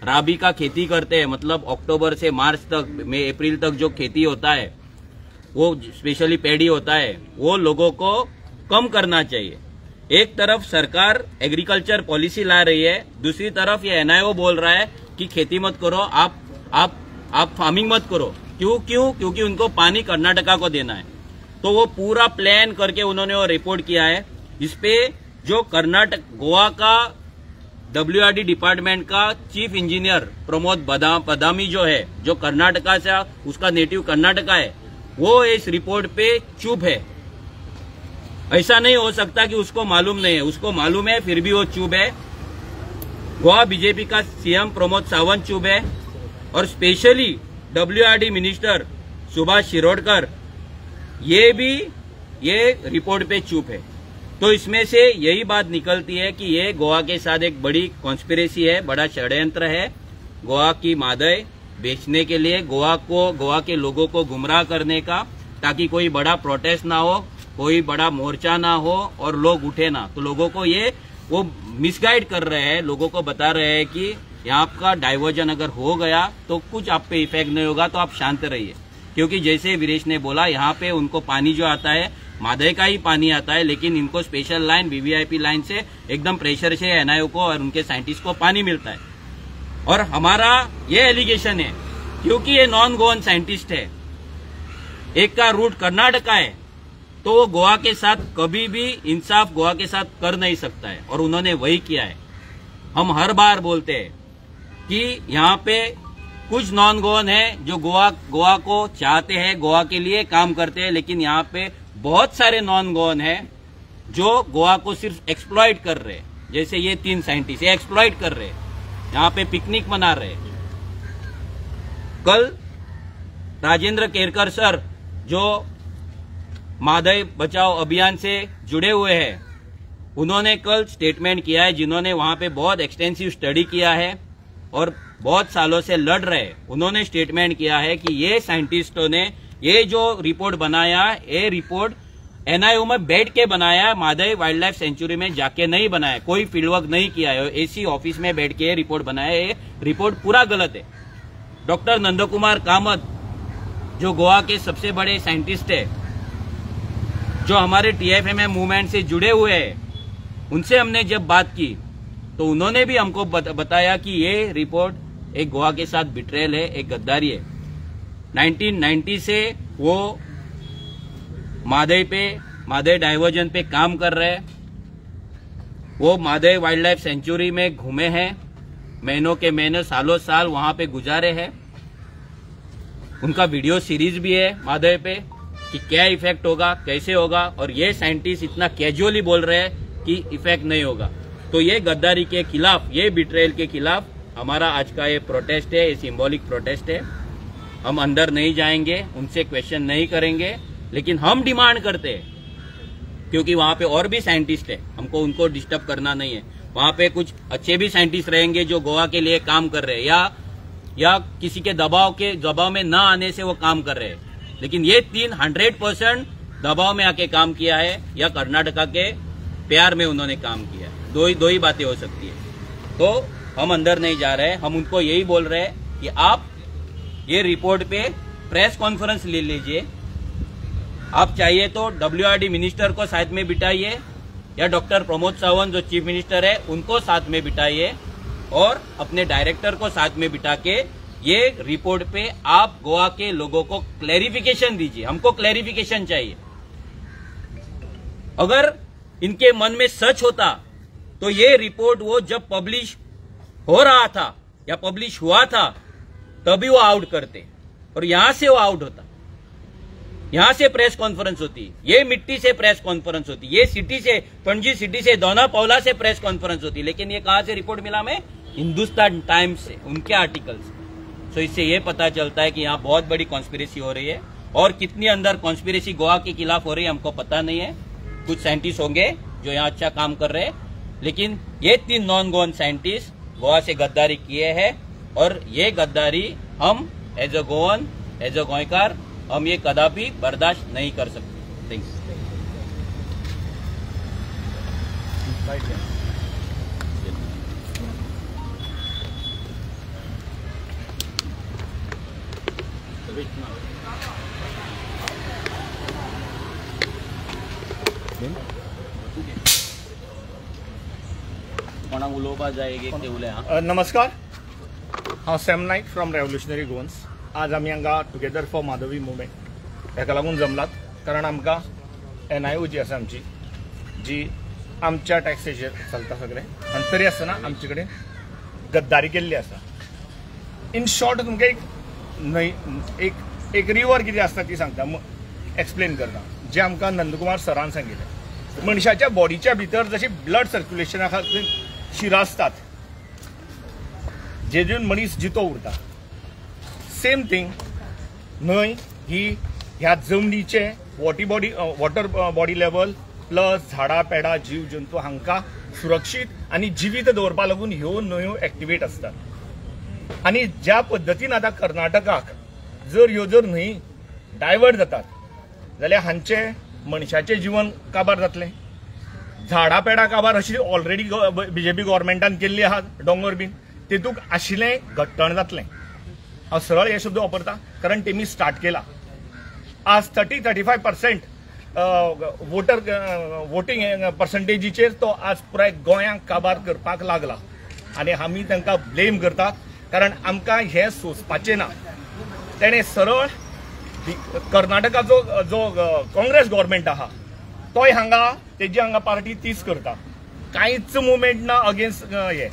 राबी का खेती करते हैं, मतलब अक्टूबर से मार्च तक, अप्रैल तक जो खेती होता है, वो स्पेशली पैडी होता है, वो लोगों को कम करना चाहिए। एक तरफ सरकार एग्रीकल्चर पॉलिसी ला रही है, दूसरी तरफ ये NIO बोल रहा है कि खेती मत करो, आप फार्मिंग मत करो। क्योंकि उनको पानी कर्नाटका को देना है। तो वो पूरा प्लान करके उन्होंने वो रिपोर्ट किया है। इस पे जो गोवा का WRD डिपार्टमेंट का चीफ इंजीनियर प्रमोद बदामी जो है, जो कर्नाटका से, उसका नेटिव कर्नाटका है, वो इस रिपोर्ट पे चुप है। ऐसा नहीं हो सकता कि उसको मालूम नहीं है, उसको मालूम है फिर भी वो चुप है। गोवा बीजेपी का CM प्रमोद सावंत चुप है और specially WRD minister Subhash Shirodkar ये रिपोर्ट पे चुप है। तो इसमें से यही बात निकलती है कि ये गोवा के साथ एक बड़ी कॉन्स्पिरेसी है, बड़ा षड्यंत्र है गोवा की मादई बेचने के लिए, गोवा के लोगों को गुमराह करने का, ताकि कोई बड़ा प्रोटेस्ट ना हो, कोई बड़ा मोर्चा ना हो और लोग उठे ना। तो लोगों को वो मिसगाइड कर रहे हैं, लोगों को बता रहे हैं कि यहाँ का डाइवर्जन अगर हो गया तो कुछ आप पे इफेक्ट नहीं होगा, तो आप शांत रहिए। क्योंकि जैसे वीरेश ने बोला, यहाँ पे उनको पानी जो आता है मादई का ही पानी आता है, लेकिन इनको स्पेशल लाइन VVIP लाइन से एकदम प्रेशर से NIO को और उनके साइंटिस्ट को पानी मिलता है। और हमारा ये एलिगेशन है, क्योंकि ये नॉन गोवन साइंटिस्ट है, एक का रूट कर्नाटका है, तो वो गोवा के साथ कभी भी इंसाफ गोवा के साथ कर नहीं सकता है और उन्होंने वही किया है। हम हर बार बोलते हैं कि यहाँ पे कुछ नॉन गोवन है जो गोवा को चाहते हैं, गोवा के लिए काम करते हैं, लेकिन यहाँ पे बहुत सारे नॉन गोवन है जो गोवा को सिर्फ एक्सप्लॉइट कर रहे हैं। जैसे ये 3 साइंटिस्ट ये एक्सप्लॉइट कर रहे हैं, यहाँ पे पिकनिक मना रहे हैं। कल राजेंद्र केरकर सर जो मादई बचाओ अभियान से जुड़े हुए हैं, उन्होंने कल स्टेटमेंट किया है, जिन्होंने वहां पे बहुत एक्सटेंसिव स्टडी किया है और बहुत सालों से लड़ रहे। उन्होंने स्टेटमेंट किया है कि ये साइंटिस्टों ने ये जो रिपोर्ट बनाया, ये रिपोर्ट एनआईओ में बैठ के बनाया, मादई वाइल्ड लाइफ सेंचुरी में जाके नहीं बनाया, कोई फील्ड वर्क नहीं किया है, एसी ऑफिस में बैठ के रिपोर्ट बनाया। ये रिपोर्ट पूरा गलत है। डॉक्टर नंदकुमार कामत जो गोवा के सबसे बड़े साइंटिस्ट है, जो हमारे टीएफएमएम मूवमेंट से जुड़े हुए हैं, उनसे हमने जब बात की तो उन्होंने भी हमको बताया कि ये रिपोर्ट एक गोवा के साथ बिट्रेल है, एक गद्दारी है। 1990 से वो मादई डाइवर्जन पे काम कर रहे हैं। वो मादई वाइल्ड लाइफ सेंचुरी में घूमे हैं, महीनों के महीने सालों साल वहां पे गुजारे हैं। उनका वीडियो सीरीज भी है मादई पे कि क्या इफेक्ट होगा, कैसे होगा, और ये साइंटिस्ट इतना कैजुअली बोल रहे हैं कि इफेक्ट नहीं होगा। तो ये गद्दारी के खिलाफ, ये बिट्रेल के खिलाफ हमारा आज का ये प्रोटेस्ट है, ये सिंबॉलिक प्रोटेस्ट है। हम अंदर नहीं जाएंगे, उनसे क्वेश्चन नहीं करेंगे, लेकिन हम डिमांड करते हैं, क्योंकि वहां पे और भी साइंटिस्ट है, हमको उनको डिस्टर्ब करना नहीं है। वहां पे कुछ अच्छे भी साइंटिस्ट रहेंगे जो गोवा के लिए काम कर रहे हैं, या किसी के दबाव में न आने से वो काम कर रहे हैं। लेकिन ये 100% दबाव में आके काम किया है, या कर्नाटका के प्यार में उन्होंने काम किया है। दो ही बातें हो सकती है। तो हम अंदर नहीं जा रहे हैं, हम उनको यही बोल रहे हैं कि आप ये रिपोर्ट पे प्रेस कॉन्फ्रेंस ले लीजिए। आप चाहिए तो WRD मिनिस्टर को साथ में बिठाइए, या डॉक्टर प्रमोद सावंत जो चीफ मिनिस्टर है उनको साथ में बिठाइए, और अपने डायरेक्टर को साथ में बिठा के ये रिपोर्ट पे आप गोवा के लोगों को क्लैरिफिकेशन दीजिए। हमको क्लैरिफिकेशन चाहिए। अगर इनके मन में सच होता तो ये रिपोर्ट वो जब पब्लिश हो रहा था या पब्लिश हुआ था तभी वो आउट करते, और यहां से वो आउट होता, यहां से प्रेस कॉन्फ्रेंस होती, ये मिट्टी से प्रेस कॉन्फ्रेंस होती, ये सिटी से, पणजी सिटी से, दोना पावला से प्रेस कॉन्फ्रेंस होती। लेकिन ये कहां से रिपोर्ट मिला हमें? हिंदुस्तान टाइम्स से, उनके आर्टिकल से। तो इससे ये पता चलता है कि यहाँ बहुत बड़ी कॉन्स्पिरेसी हो रही है, और कितनी अंदर कॉन्स्पिरेसी गोवा के खिलाफ हो रही है हमको पता नहीं है। कुछ साइंटिस्ट होंगे जो यहाँ अच्छा काम कर रहे हैं, लेकिन ये 3 नॉन गोवन साइंटिस्ट गोवा से गद्दारी किए हैं, और ये गद्दारी हम as a Goan, as a गोयकार, हम ये कदापि बर्दाश्त नहीं कर सकते। थैंक्स। कोणाक उलोवपा जाय एक ते उलय। नमस्कार, हांव Sam Naik from revolutionary Goans. आज आमी हांगा टुगेदर फॉर माधवी मुवमेंट हेका लागून जमलात, कारण आमकां NIO जी आसा आमची, जी आमच्या टॅक्सेचेर चलता सगळें, आनी तरी आसतना आमचे कडेन गद्दारी केल्ली आसा। इन शॉर्ट तुमकां एक रिवर कितें आसता ती सांगता, एक्सप्लेन करता, जे आमकां नंदकुमार सरान सांगिल्लें। मनशाच्या बॉडीच्या भितर जशी ब्लड सर्क्युलेशना खातीर शिरा आसतात, जेतून मनीस जितो उरता, सेम थिंग न्हंय ही ह्या जमनीचे वॉटर बॉडी लेवल प्लस झाडां पेडां जीव जंतू हांकां सुरक्षीत आनी जिवीत दवरपा लागून ह्यो न्हंयो एक्टिवेट आसतात। आनी ज्या पद्दतीन आतां कर्नाटकाक जर न्हंय डायवर्ट जातात जाल्यार हांचे मनशाचें जीवन काबार जातलें, झाडां पेडां काबार अशी ऑलरेडी BJP गव्हर्मेंटान केल्ली आहा, दोंगर बीन तेतूंक आशिल्लें घट्टण जातलें। हांव सरळ हे शब्द वापरता, कारण तेमी स्टार्ट केला। आज 30-35% वोटींग पर्संटेजीचेर तो आज पुराय गोंयांक काबार करपाक लागला, आनी आमी तांकां ब्लेम करतात, कारण आमकां हें सोंसपाचें ना। तेणें सरळ कर्नाटकाचो जो काँग्रेस गव्हर्मेंट आहा तोय हांगा तेजी हांगा पार्टी तीच करता, कांयच मुवमेंट ना अगेन्स्ट हे।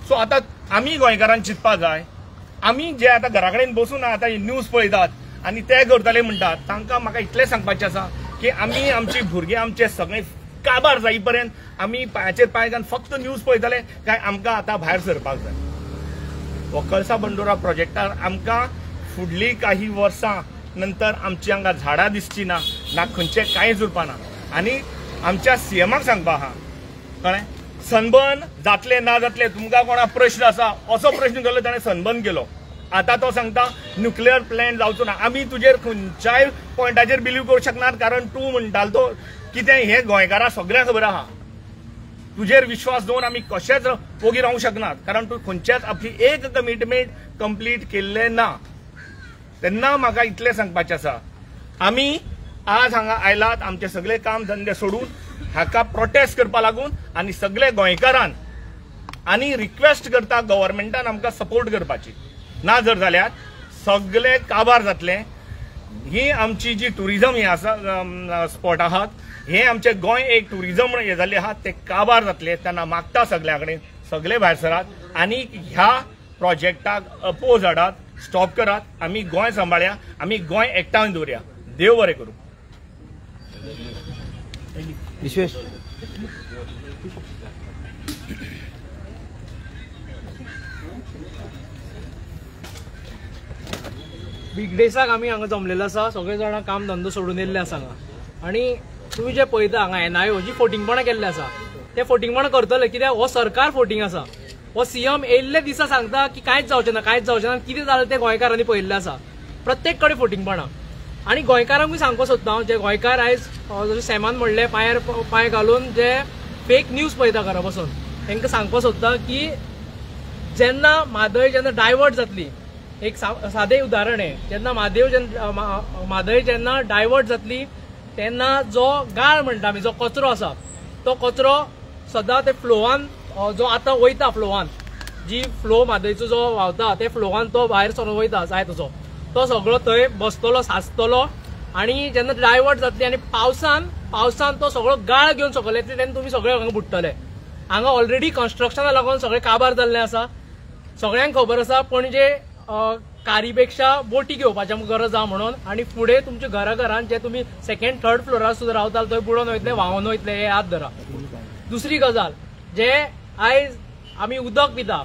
सो आतां आमी गोंयकारांक चिंतपा जाय, आमी जे आतां घरा कडेन बसून आतां न्यूज पळयतात आनी ते करतले म्हणटात, तांकां म्हाका इतलें सांगपाचें आसा की आमी आमची भुरगीं आमचे सगळे काबार जाई पर्यंत आमी पांयाचेर पांय घालून फक्त न्यूज पळयतले काय आमकां आतां भायर सरपाक जाय. हो कळसा बंडोरा प्रोजेक्टार आमकां फुडलीं काही वर्सां नंतर आमची हांगा झाडां दिसची ना खंयचें कांयच उरपाना. आनी आमच्या सीएमाक सांगपा आहा कळ्ळें, सनबर्न जातले ना जातले तुमकां कोणा प्रश्न आसा असो प्रश्न केलो ताणें सनबर्न केलो. आता तो सांगता न्युक्लियर प्लांट जावचो ना. आमी तुजेर खंयच्याय पॉयंटाचेर बिलीव करूं शकनात कारण तूं म्हणटालो तो कितें हे गोंयकारां सगळ्यांक खबर आहा. तुजेर विश्वास दवरून आमी कशेंच ओगी रावूंक शकनात कारण तूं खंयच्याच आपली एक कमिटमेंट कंप्लीट केल्लें ना. तेन्ना म्हाका इतलें सांगपाचें आसा, आमी आज हांगा आयलात आमचे सगळे काम धंदे सोडून हाका प्रोटेस्ट करपा लागून आनी सगळे गोंयकारान आनी रिक्वेस्ट करता गव्हर्मेंटान आमकां सपोर्ट करपाची. ना जर जाल्यार सगळे काबार जातले. ही आमची जी टुरिझम ही आसा स्पॉट आहात हे आमचे गोंय एक टुरिझम हे जाल्ले आहात ते काबार जातले. तेन्ना मागता सगळ्या कडेन सगळे भायर सरात आनी ह्या प्रोजेक्टाक अपोज हाडात, स्टॉप करात. आमी गोंय सांबाळया, आमी गोंय एकठांय दवरया. देव बरें करूं. विश्वेश बिग डेसाक आमी हांगा जमलेलो आसा, सगळे जाणां काम धंदो सोडून येयल्ले आसा हांगा. आनी तुमी जे पळयता हांगा NIO जी फोटिंगपणां केल्ले आसा ते फोटिंगपणां करतले कित्याक हो सरकार फोटिंग आसा. हो सीएम येयल्ले दिसा सांगता की कांयच जावचें ना कांयच जावचें ना. कितें जालें तें गोंयकारांनी पळयल्लें आसा. प्रत्येक कडेन फोटिंगपणां. आनी गोंयकारांकूय सांगपाक सोदता जे गोंयकार आयज जशें सॅमान म्हणलें पांयार पांय घालून जे फेक न्यूज पळयता घरा बसून तांकां सांगपाक सोदता की जेन्ना म्हादय जेन्ना डायवर्ट जातली, एक सादें उदाहरण आहे, जेन्ना म्हादय जेन्ना डायवर्ट जातली तेन्ना जो गाळ म्हणटा आमी जो कचरो आसा तो कचरो सदां ते फ्लोवान जो आतां वयता फ्लोवान जी फ्लो म्हादयचो जो व्हांवता ते फ्लोवान तो भायर सरून वयता जाय तसो तो सगळो थंय बसतलो साचतलो आनी जेन्ना डायवर्ट जातली आनी पावसान तो सगळो गाळ घेवन सकयल येतले तेन्ना तुमी सगळे हांगा बुडटले. हांगा ऑलरेडी कन्स्ट्रक्शना लागून सगळे काबार जाल्ले आसा. सगळ्यांक खबर आसा पणजे कारीपेक्षा बोटी घेवपाची गरज आहा म्हणून. आनी फुडें तुमच्या घरान जे तुमी सेकंड थर्ड फ्लोरार सुद्दां रावताले थंय बुडोवन वयतले व्हांवून वयतले हे याद धरा. दुसरी गजाल जे आयज आमी उदक पिता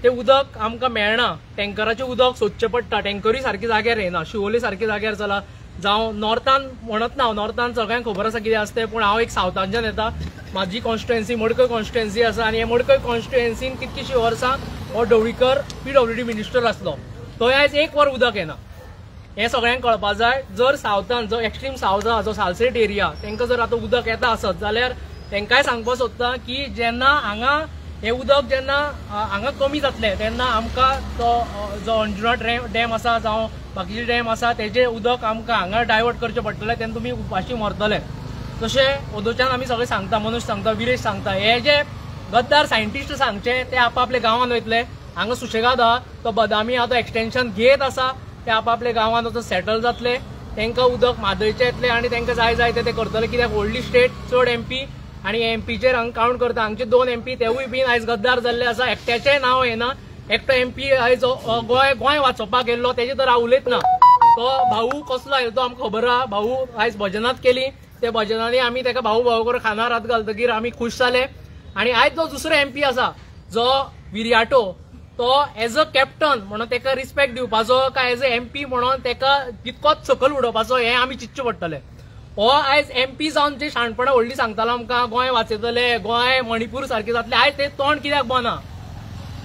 ते उदक आमकां मेळना. टँकराचें उदक सोदचें पडटा. टँकरूय सारके जाग्यार येना. शिवोली सारके जाग्यार चला जावं नॉर्थान म्हणत ना हांव नॉर्थान सगळ्यांक खबर आसा कितें आसता पूण हांव एक सावथानच्यान येता. म्हाजी कॉन्स्टिट्युएन्सी मडकय कॉन्स्टिट्युएन्सी आसा आनी हे मडकय कॉन्स्टिट्युएन्सीन कितकीशीं वर्सां हो ढवळीकर PWD मिनिस्टर आसलो. थंय आयज एक वर उदक येना. हें सगळ्यांक कळपा जाय. जर सावथान जो एक्स्ट्रीम सावथ आहा जो सालसेट एरिया तांकां जर आतां उदक येता आसत जाल्यार तांकांय सांगपाक सोदता की जेन्ना हांगा हें उदक जेन्ना हांगा कमी जातलें तेन्ना आमकां तो जो अंजुना डॅम आसा जावं बाकीचे डॅम आसा तेजें उदक आमकां हांगा डायवर्ट करचें पडटलें तेन्ना तुमी उपाशी मरतले. तशें ओदोच्यान आमी सगळे सांगता, मनोज सांगता, विरेश सांगता. हे जे गद्दार सायंटिस्ट सांगचे ते आपापल्या गांवांत वयतले. हांगा सुशेगाद आहा तो बदामी आहा तो एक्सटेंशन घेत आसा ते आपापल्या गांवांत वचून सेटल जातले. तांकां उदक म्हादयचें येतलें आनी तांकां जाय ते करतले कित्याक व्हडली स्टेट चड MP आनी MPचेर हांगा कावंट करता. हांगचे 2 MP तेवूय बीन आयज गद्दार जाल्ले आसा. एकट्याचेंय नांव येना. एकटो MP आयज गोंय वाचोवपाक गेल्लो तेजे तर हांव उलयतना. तो भाऊ कसलो आयलो तो आमकां खबर आहा. भाऊ आयज भजनात केली. ते भजनांनी आमी ताका भाऊ करून खानार हात घालतकीर आमी खूश जाले. आनी आयज जो दुसरो MP आसा जो विरियाटो तो एज अ कॅप्टन म्हणून ताका रिस्पेक्ट दिवपाचो काय एज अ MP म्हणून ताका तितकोच सकयल उडोवपाचो हें आमी चिंतचें पडटलें. हो आयज MP जावन जे शाणपणां व्हडली सांगतालो आमकां गोंय वाचयतले गोंय मणिपूर सारकें जातलें आयज तें तोंड कित्याक बना.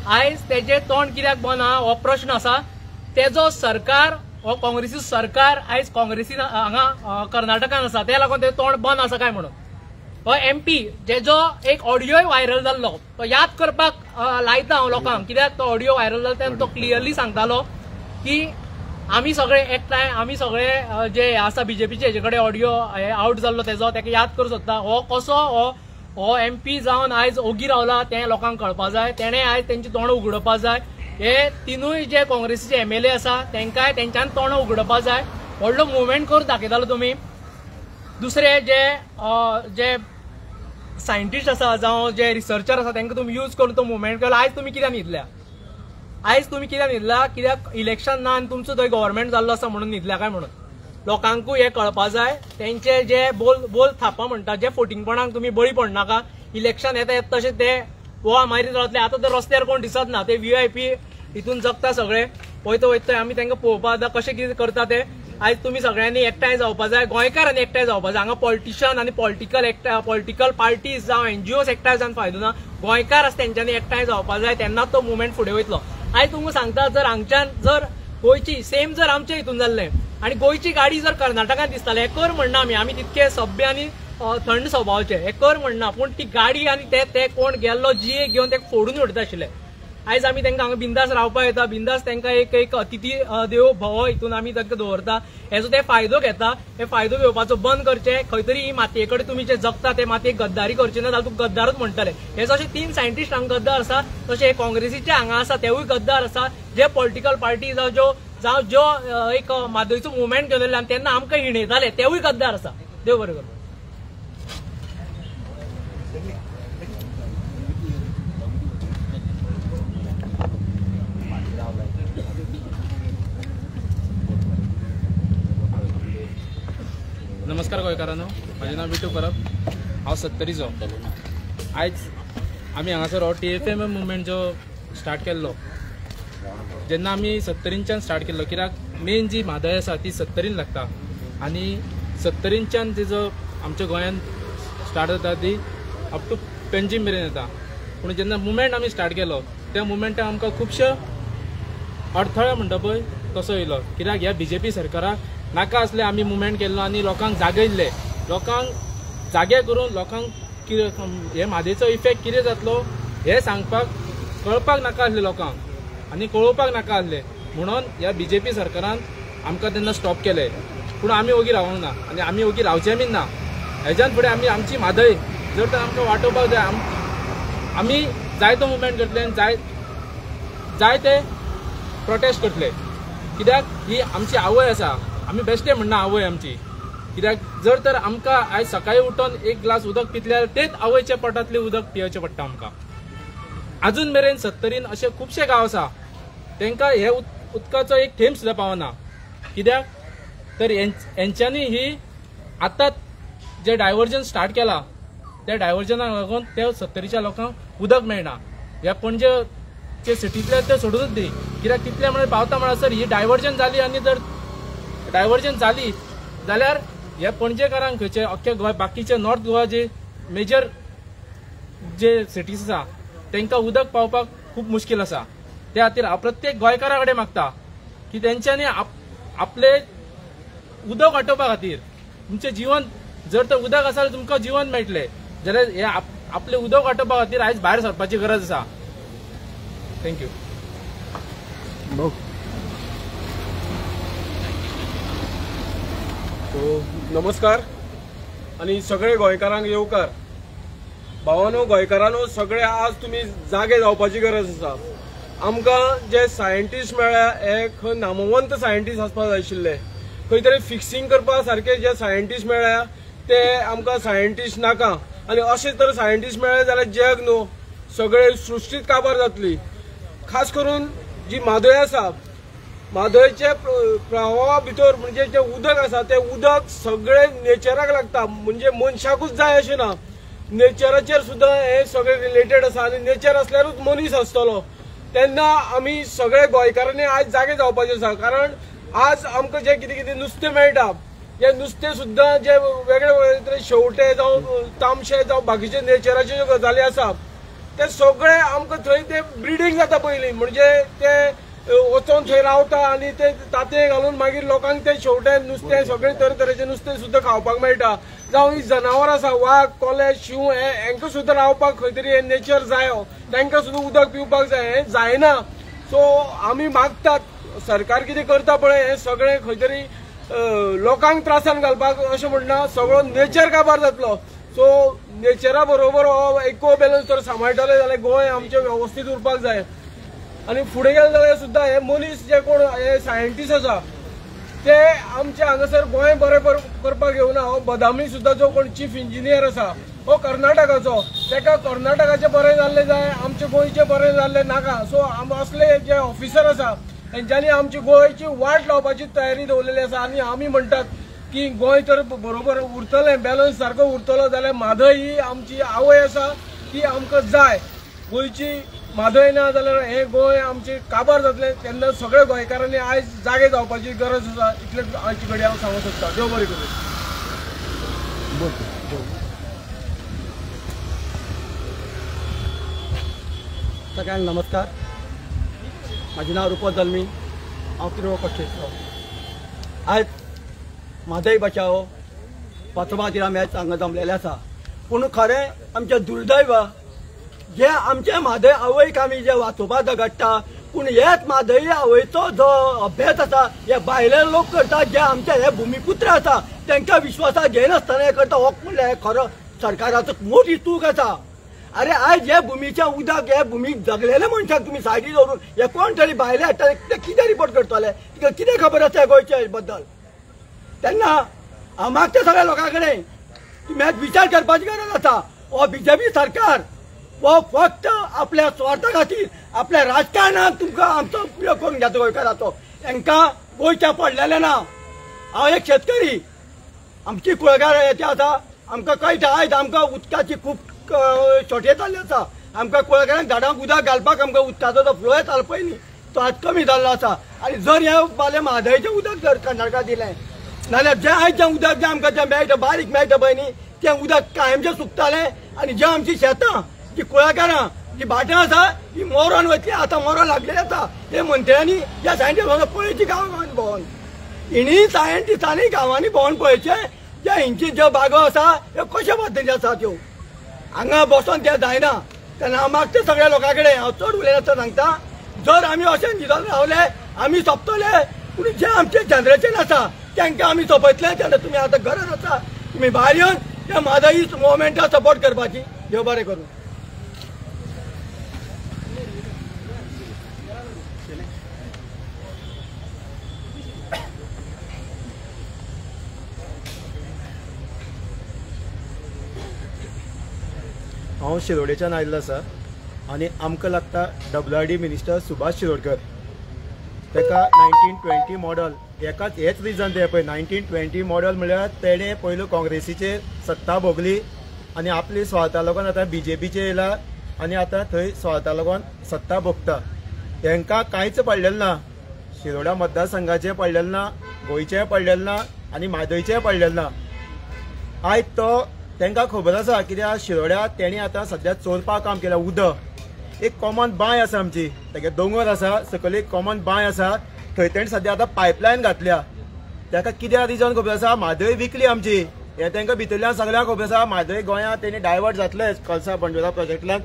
आयज तेजें तोंड कित्याक बना हो प्रश्न आसा. तेजो सरकार हो काँग्रेसी सरकार आयज काँग्रेसीन हांगा कर्नाटकान आसा त्या लागून तें तोंड बंद आसा काय म्हणून. हो MP जेजो एक ऑडियोय व्हायरल जाल्लो तो याद करपाक लायता हांव लोकांक कित्याक तो ऑडियो व्हायरल जालो तेन्ना तो क्लियरली सांगतालो की आमी सगळे एकठांय आमी सगळे जे आसा BJPचे हेजे कडेन ऑडियो आउट जाल्लो तेजो ताका याद करूं सोदता. हो कसो हो MP जावन आयज ओगी रावला तें लोकांक कळपा जाय. तेणें आयज तेंची तोंडां उगडोवपा जाय. हे तिनूय जे काँग्रेसीचे MLA आसा तांकांय तेंच्यान तोंडां उगडोवपा जाय. व्हडलो मुवमेंट करून दाखयतालो तुमी. दुसरे जे सायंटिस्ट आसा जावं जे रिसर्चर आसा तांकां तुमी यूज करून तो मुवमेंट केलो. आयज तुमी कित्याक न्हिदल्या कित्याक इलेक्शन ना आनी तुमचो थंय गव्हर्मेंट जाल्लो आसा म्हणून न्हिदल्या काय म्हणून. लोकांकूय हे कळपा जाय तेंचे जे बोल थापा म्हणटा जे फोटिंगपणाक तुम्ही बळी पडनाका इलेक्शन येता तशें ते वा मारीत रावतले आता तर रस्त्यार कोण दिसत ना ते VIP हितून जगता सगळे वयता वयता आमी तांकां पळोवपा आतां कशें कितें करता ते आयज तुमी सगळ्यांनी एकठांय जावपा जाय गोंयकारांनी एकठांय जावपा जाय हांगा पॉलिटिशियन आनी पॉलिटिकल पार्टीज जावं NGOs एकठांय जावन फायदो ना गोंयकार आसा तेंच्यांनी एकठांय जावपा जाय तेन्नाच तो मुवमेंट फुडें वयतलो आयज तुमकां सांगता जर हांगच्यान जर गोंयची सेम जर आमच्या हितून जाल्लें आनी गोंयची गाडी जर कर्नाटकांत दिसताले हे कर म्हणना आमी तितके सभ्य आनी थंड स्वभावाचे हे कर म्हणना पूण ती गाडी आनी ते कोण गेल्लो GA घेवन ते फोडून उडता आशिल्ले आयज आमी तांकां हांगा बिंदास रावपा येता बिंदास तांकां एक अतिथी देवो भव हितून आमी तांकां दवरता हेजो ते फायदो घेता हे फायदो घेवपाचो बंद करचे खंय तरी ही मातये कडेन तुमी जे जगता ते मातयेक गद्दारी करचे ना जाल्यार तुका गद्दारूच म्हणटले हे जशे 3 सायंटिस्ट हांगा गद्दार आसा तशे काँग्रेसीचे हांगा आसा तेवूय गद्दार आसा जे पॉलिटिकल पार्टी जावं ज्यो एक मादयचो मुवमेंट घेवन येयले तेन्ना आमकां हिणयताले तेवूय गद्दार आसा देव बरें करूं नमस्कार गोंयकारांनो म्हाजें नांव विटू परब हांव 70रीचो आयज आमी हांगासर हो TFM मुवमेंट जो स्टार्ट केल्लो जेन्ना आमी 70रींच्यान स्टार्ट केल्लो कित्याक मेन जी म्हादय आसा ती 70रीन लागता आनी 70रींच्यान तिजो आमच्या गोंयांत स्टार्ट जाता ती अप टू पेन्जीम मेरेन येता पूण जेन्ना मुवमेंट आमी स्टार्ट केलो त्या मुवमेंटाक आमकां खुबशे अडथळे म्हणटा पळय तसो येयलो कित्याक ह्या BJP सरकाराक नाका असले आमी मुवमेंट केल्लो आनी लोकांक जागयल्ले लोकांक जागे करून लोकांक हे म्हादेचो इफेक्ट कितें जातलो हे सांगपाक कळपाक नाका आसले लोकांक आनी कळोवपाक नाका आसले म्हणून ह्या BJP सरकारान आमकां तेन्ना स्टॉप केले पूण आमी ओगी रावूंक ना आनी आमी ओगी रावचे बीन ना हेज्यान फुडें आमी आमची म्हादय जर तर आमकां वाटोवपाक जाय आमी जाय तो मुवमेंट करतले आनी जाय ते प्रोटेस्ट करतले कित्याक ही आमची आवय आसा आमी बेश्टे म्हणना आवय आमची कित्याक जर तर आमकां आयज सकाळी उठोन एक ग्लास उदक पितल्यार तेच आवयच्या पोटांतलें उदक पियेवचें पडटा आमकां अजून मेरेन 70रीन अशे खुबशे गांव आसा तांकां हे उदकाचो एक थेंब सुद्दां पावना कित्याक तर हेंच्यांनी ही आतां जे डायवर्जन स्टार्ट केला त्या डायवर्जनाक लागून त्या 70रीच्या लोकांक उदक मेळना ह्या पणजे सिटींतले ते सोडूनच दी कित्याक तितले म्हळ्यार पावता म्हणसर ही डायवर्जन जाली आनी जर डायवर्जन जाली जाल्यार हे पणजेकारांक खंयचे अख्खे गोंय बाकीचे नॉर्थ गोवा जे मेजर जे सिटीज आसा तांकां उदक पावपाक खूब मुश्कील आसा त्या खातीर हांव प्रत्येक गोंयकारा कडेन मागता की तेंच्यांनी आपले उदक वाटोवपा खातीर तुमचें जीवन जर तर उदक आसा जाल्यार तुमकां जीवन मेळटलें जाल्यार हे आपले उदक वाटोवपा खातीर आयज भायर सरपाची गरज आसा थँक्यू नमस्कार आणि सगळे गोंयकारांक येवकार भावानो गोंयकारांनो सगळे आज तुम्ही जागे जावपाची गरज आसा आमकां जे सायंटिस्ट मेळ्ळ्या हे खंय नामवंत सायंटिस्ट आसपाक जाय आशिल्ले खंय तरी फिक्सिंग करपा सारखे जे सायंटिस्ट मेळ्ळ्या ते आमकां सायंटिस्ट नाका आनी अशे तर सायंटिस्ट मेळ्ळे जाल्यार जग न्हू सगळे सृश्टीत काबार जातली खास करून जी म्हादय आसा म्हादयचे प्रवाहा भितर म्हणजे जे उदक आसा ते उदक सगळे नेचराक लागता म्हणजे मनशाकूच जाय अशें ना नेचराचेर सुद्दां हे सगळे रिलेटेड आसा आनी नेचर असल्यारूच मनीस आसतलो तेन्ना आमी सगळे गोंयकारांनी आज जागे जावपाचे आसा कारण आज आमकां जे कितें कितें नुस्तें मेळटा हे नुस्तें सुद्दां जे वेगळे वेगळे शेवटे जावं तामशे जावं बाकीचे नेचराचे ज्यो गजाली आसा ते सगळे आमकां थंय ते ब्रिडींग जाता पयलीं म्हणजे ते वचोन थंय रावता आनी ते तांतये घालून मागीर लोकांक ते शेवटे नुस्तें सगळे तरेतरेचे नुस्तें सुद्दां खावपाक मेळटा जावं ही जनावर आसा वाघ कोले शिव हेंकां सुद्दां रावपाक खंय तरी हे नेचर जाय तांकां सुद्दां उदक पिवपाक जाय हें जायना सो आमी मागतात सरकार कितें करता पळय हें सगळें खंय तरी लोकांक त्रासान घालपाक अशें म्हणना सगळो नेचर काबार जातलो सो नेचरा बरोबर हो इको बॅलन्स जर सांबाळटले जाल्यार गोंय आमचें वेवस्थीत उरपाक जाय आनी फुडें गेले जाल्यार सुद्दां हे मनीस जे कोण हे सायंटिस्ट आसा ते आमचे हांगासर गोंय बरें करपाक येवना हो बदामी सुद्दां जो कोण चीफ इंजिनियर आसा हो कर्नाटकाचो ताका कर्नाटकाचें बरें जाल्लें जाय आमचे गोंयचें बरें जाल्लें नाका सो असले जे ऑफिसर आसा तेंच्यांनी आमची गोंयची वाट लावपाची तयारी दवरलेली आसा आणि आमी म्हणटात की गोंय तर बरोबर उरतलें, बॅलन्स सारको उरतलो जाल्यार म्हादय ही आमची आवय आसा, ती आमकां जाय. गोंयची म्हादय ना जाल्यार हें गोंय आमचें काबार जातलें. तेन्ना सगळ्या गोंयकारांनी आयज जागे जावपाची गरज आसा. इतलेंच आयचे कडेन हांव सांगूंक सोदतां. देव बरें करूं. सगळ्यांक नमस्कार. माझे नाव रुपा दलमी, हांव तिरोड कॉन्स्टिट्युएंसीचो. आयज म्हादय बचाव 5वा दिना मॅच हांगा जमलेले आसा. पूण खरें आमचें दुर्दैव जे आमचे म्हादय आवयक आमी जे वाचोवपाक झगडटा, पूण हेच म्हादय आवयचो जो अभ्यास आसा हे भायले लोक करता, जे आमचे हे भुमिपुत्र आसा तांकां विश्वासाक घेनासतना हे करता. हो म्हणल्यार खरो सरकाराचो मोठी चूक आसा. अरे आयज हे भुमीच्या उदक हे भुमीक जगलेल्या मनशाक तुम्ही सायडीक दवरून हे कोण तरी भायले हाडटा, ते कितें रिपोर्ट करतले? तिका कितें खबर आसा गोंयच्या बद्दल? तेन्ना हांव मागता सगळ्या लोकां कडेन तुम्ही आज विचार करपाची गरज आसा. हो बीजेपी सरकार हो फक्त आपल्या स्वार्था खातीर आपल्या राजकारणात तुमकां आमचो उपयोग करून घेता गोंयकाराचो. हांकां गोंयच्या पडलेले ना. हांव एक शेतकरी, आमची कुळगार येते आसा. आमकां कळटा आयज आमकां उदकाची खूब शॉर्टेज जाल्ली आसा. आमकां कुळगारांक झाडांक उदक घालपाक आमकां उदकाचो जो फ्लो येतालो पळय न्ही, तो आज कमी जाल्लो आसा. आनी जर हे बाले म्हादयचें उदक जर कर्नाटका दिलें नाल्यार जें आयज जें उदक जें आमकां जें मेळटा बारीक मेळटा पळय न्ही, तें उदक कायमचें सुकतालें. आनी जें आमची शेतां, जी कुळागरां, जी भाटां आसा ही मोरोन वतली, आतां मोरोन लागलेली आसा. हे मंत्र्यांनी ज्या सायंटिस्टांनी पळयची गांवांनी भोंवन, हिणी सायंटिस्टांनी गांवांनी भोंवन पळयचें जे हिंची ज्यो बागो आसा ह्यो कशे पद्दतीन आसा त्यो. हांगा बसोन तें जायना. तेन्ना हांव मागता सगळ्या लोकां कडेन, हांव चड उलयनासतना सांगता, जर आमी अशें न्हिदोन रावले आमी सोंपतले. पूण जे आमचे जनरेशन आसा तांकां आमी सोंपयतले. तेन्ना तुमी आतां गरज आसा तुमी भायर येवन त्या म्हादय मुवमेंटाक सपोर्ट करपाची. देव बरें करूं. हांव शिरोडेच्यान आयिल्लो आसा आनी आमकां लागता WRD मिनिस्टर सुभाष शिरोडकर. ताका 1920 मॉडल एकाच हेच रिजन ते पळय. 1920 मॉडल म्हळ्यार तेणें पयलो काँग्रेसीचेर सत्ता भोगली आनी आपली स्वार्था लागून आतां BJPचेर येयला आनी आतां थंय स्वार्था लागून सत्ता भोगता. तांकां कांयच पडलेलें ना. शिरोडा मतदारसंघाचें पडलेलें ना, गोंयचें पडलेलें ना आनी म्हादयचें पडलेलें ना. आयज तो तांकां खबर आसा कित्याक शिरोड्या तेणी आतां सद्या चोरपा काम केलां. उदक एक कॉमन बांय आसा आमची, तेगे दोंगर आसा सकयल एक कॉमन बांय आसा, थंय तेणी सद्या आतां पायपलायन घातल्या. ताका कित्याक रिजन खबर आसा? म्हादय विकली आमची. हे तांकां भितरल्यान सगळ्यांक खबर आसा. म्हादय गोंयांत तेणी डायवर्ट जातले कळसा बंडोरा प्रोजेक्टांतल्यान,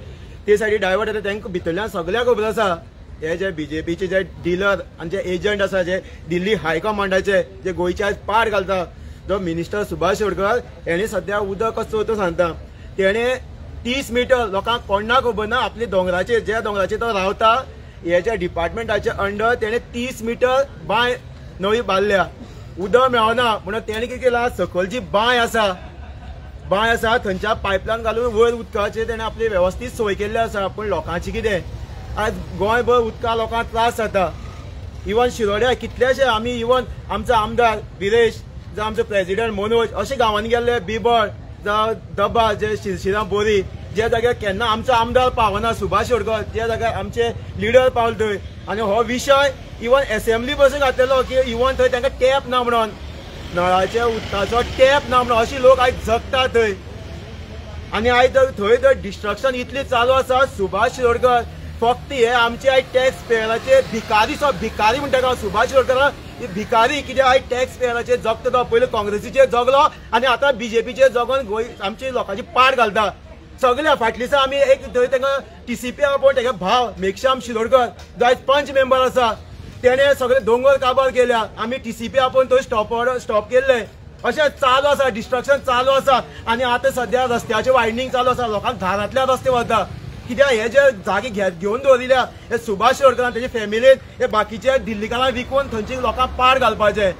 ते सायडी डायवर्ट जाता. तांकां भितरल्यान सगळ्यांक खबर आसा. हे जे BJPचे जे डिलर आनी जे एजंट आसा, जे दिल्ली हायकमांडाचे जे गोंयचे आयज पाड घालता, जो मिनिस्टर सुभाष शिरोडकर हेणे सद्या उदक कसो चोरता सांगता. तेणे 30 मीटर लोकांक कोणा खबर ना आपली दोंगराचेर, ज्या दोंगराचेर तो रावता हे जे डिपार्टमेंटाचे अंडर तेणे 30 मीटर बांय नवी बांदल्या. उदक मेळना म्हणून तेणे कितें केलां, सकयल जी बांय आसा थंयच्या पायपलायन घालून वयर उदकाचेर तेणे आपली वेवस्थीत सोय केल्ली आसा. पूण लोकांची कितें आज गोंयभर उदका लोकांक त्रास जाता. इवन शिरोड्या कितलेशे आमी इवन आमचो आमदार बिरेश, जो आमचो प्रेसिडेंट मनोज अशे गांवांनी गेल्ले, बिबळ जावं दबा, जे शिरशिरां बोरी, जे जाग्यार केन्ना आमचो आमदार पावना सुभाष शिरोडकर, त्या जाग्यार आमचे लिडर पावले थंय. आनी हो विशय इवन असेंब्ली बसून घातलेलो की इवन थंय तांकां टॅप ना म्हणून, नळाच्या उदकाचो टॅप ना म्हणून अशी लोक आयज जगता थंय. आनी आयज थंय जर डिस्ट्रक्शन इतली चालू आसा. सुभाष शिरोडकर फक्त हे आमचे आयज टॅक्स पेयराचे भिकारी म्हणटा सुभाष शिरोडकर भिकारी. कित्याक आयज टॅक्स पेयराचेर जगता तो पयलीं काँग्रेसीचेर जगलो आनी आतां BJPचेर जगोन गोंय आमची लोकांची पाड घालता. सगळ्या फाटल्या दिसा आमी एक थंय तांकां TCP आपोवन तागे भाव मेघश्याम शिरोडकर जो आयज पंच मेंबर आसा, तेणे सगळे दोंगर काबार केल्या. आमी TCP आपोवन थंय स्टॉप केल्ले. अशें चालू आसा, डिस्ट्रक्शन चालू आसा. आनी आतां सद्या रस्त्याचें वायडनींग चालू आसा. लोकांक घरांतल्या रस्ते वता. कित्याक हे जे जागे घेवन दवरिल्या हे सुभाष शिरोडकरान तेजे फॅमिलीन हे बाकीचे दिल्लीकारांक विकून थंयची लोकांक पाड घालपाचे.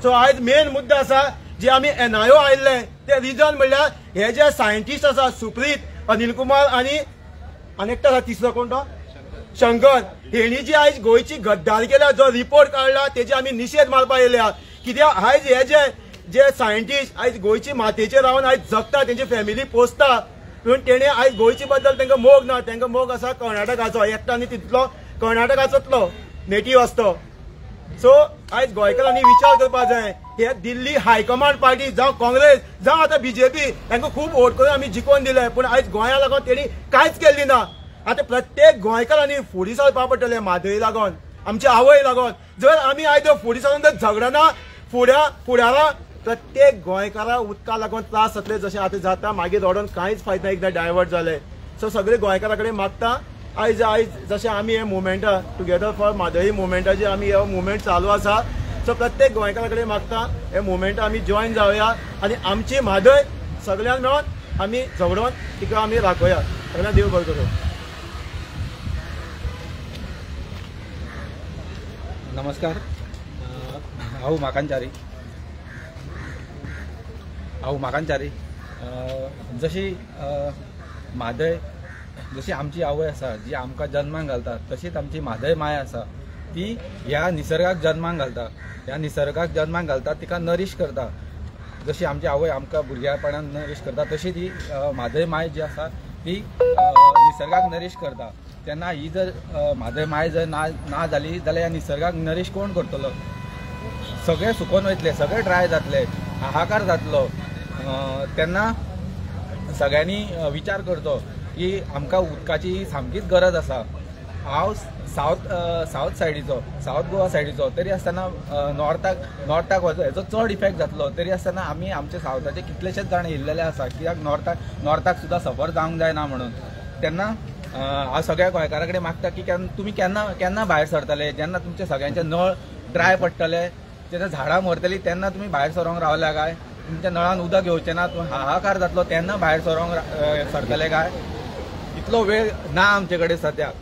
सो आयज मेन मुद्दो आसा जे आमी NIO आयिल्ले ते रिजन म्हणल्यार हे जे सायंटिस्ट आसा सुप्रीत, अनिल कुमार आनी एकटो आसा तिसरो कोण तो शंकर हेणी जी आयज गोंयची गद्दारी केल्या जो रिपोर्ट काढला तेजी आमी निशेध मारपा येयल्या कित्याक आयज हे जे सायंटिस्ट आयज गोंयची मातयेचेर रावन आयज जगता तेंची फॅमिली पोसता पूण तेणे आयज गोंयचे बद्दल तांकां मोग ना तांकां मोग आसा कर्नाटकाचो एकटो आनी तितलो कर्नाटकाचोतलो नेटीव आसतो सो आयज गोंयकारांनी विचार करपा जाय हे दिल्ली हायकमांड पार्टी जावं काँग्रेस जावं आतां बीजेपी तांकां खूब वोट करून आमी जिखोवन दिले पूण आयज गोंया लागून तेणी कांयच केल्ली ना आतां प्रत्येक गोंयकारांनी फुडें सरपा पडटलें म्हादय लागून आमच्या आवय लागून जर आमी आयज फुडें सरून जर झगडना फुडारा प्रत्येक गोंयकारा उदका लागून त्रास जातले जशें आतां जाता मागीर रडोन कांयच फायदा एकदां डायवर्ट जाले सो सगळे गोंयकारा कडेन मागता आयज जशें आमी हे मुवमेंटा टुगेदर फॉर म्हादय मुवमेंटाचे आमी हे मुवमेंट चालू आसा सो प्रत्येक गोंयकारा कडेन मागता हे मुवमेंट आमी जॉयन जावया आनी आमची म्हादय सगळ्यांक मेळोन आमी झगडोन तिका आमी राखोया सगळ्यांक देव बरें करूं. नमस्कार हांव म्हाकांचारी जशी म्हादय जशी आमची आवय आसा जी आमकां जन्माक घालता तशीच आमची म्हादय माय आसा ती ह्या निसर्गाक जन्माक घालता ह्या निसर्गाक जन्माक घालता तिका नरीश करता जशी आमची आवय आमकां भुरग्यापणान नरीश करता तशी ती म्हादय माय जी आसा ती निसर्गाक नरीश करता तेन्ना ही जर म्हादय माय जर ना जाली जाल्यार ह्या निसर्गाक नरीश कोण करतलो सगळे सुकोवन वयतले सगळे ड्राय जातले हाहाकार जातलो तेन्ना सगळ्यांनी विचार करचो की आमकां उदकाची सामकीच गरज आसा. हांव सावथ सायडीचो सावथ गोवा सायडीचो तरी आसतना नॉर्थाक वचो हेचो चड इफेक्ट जातलो तरी आसतना आमी आमचे सावथाचे कितलेशेच जाण येयल्लेले आसा कित्याक नॉर्थाक सुद्दां सफर जावंक जायना म्हणून तेन्ना हांव सगळ्या गोंयकारा कडेन मागता की तुमी केन्ना भायर सरतले जेन्ना तुमचे सगळ्यांचे नळ ड्राय पडटले जेन्ना झाडां मरतलीं तेन्ना तुमी भायर सरोंक रावल्या काय तुमच्या नळान उदक येवचें ना हाहाकार जातलो तेन्ना भायर सरोंक सरतले काय इतलो वेळ ना आमचे कडेन सद्याक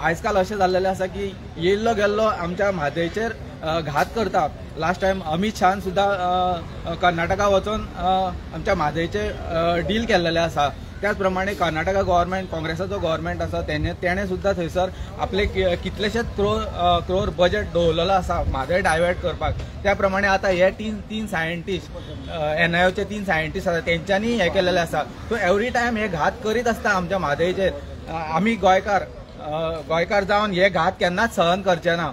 आयज काल अशें जाल्लेलें आसा की येयल्लो गेल्लो आमच्या म्हादयचेर घात करता लास्ट टायम अमित शाहान सुद्दां कर्नाटका वचून आमच्या म्हादयचे डील केल्लेलें आसा त्याच प्रमाणे कर्नाटका गव्हर्मेंट काँग्रेसाचो गव्हर्मेंट आसा तेणे सुद्दां थंयसर आपले कितलेशेच क्रोर बजेट दवरलेलो आसा म्हादय डायवर्ट करपाक त्या प्रमाणे आतां हे तीन सायंटिस्ट NIOचे 3 सायंटिस्ट आसा तेंच्यांनी हें केल्लेलें आसा सो एवरी टायम हे घात करीत आसता आमच्या म्हादयचेर आमी गोंयकार जावन हे घात केन्नाच सहन करचे ना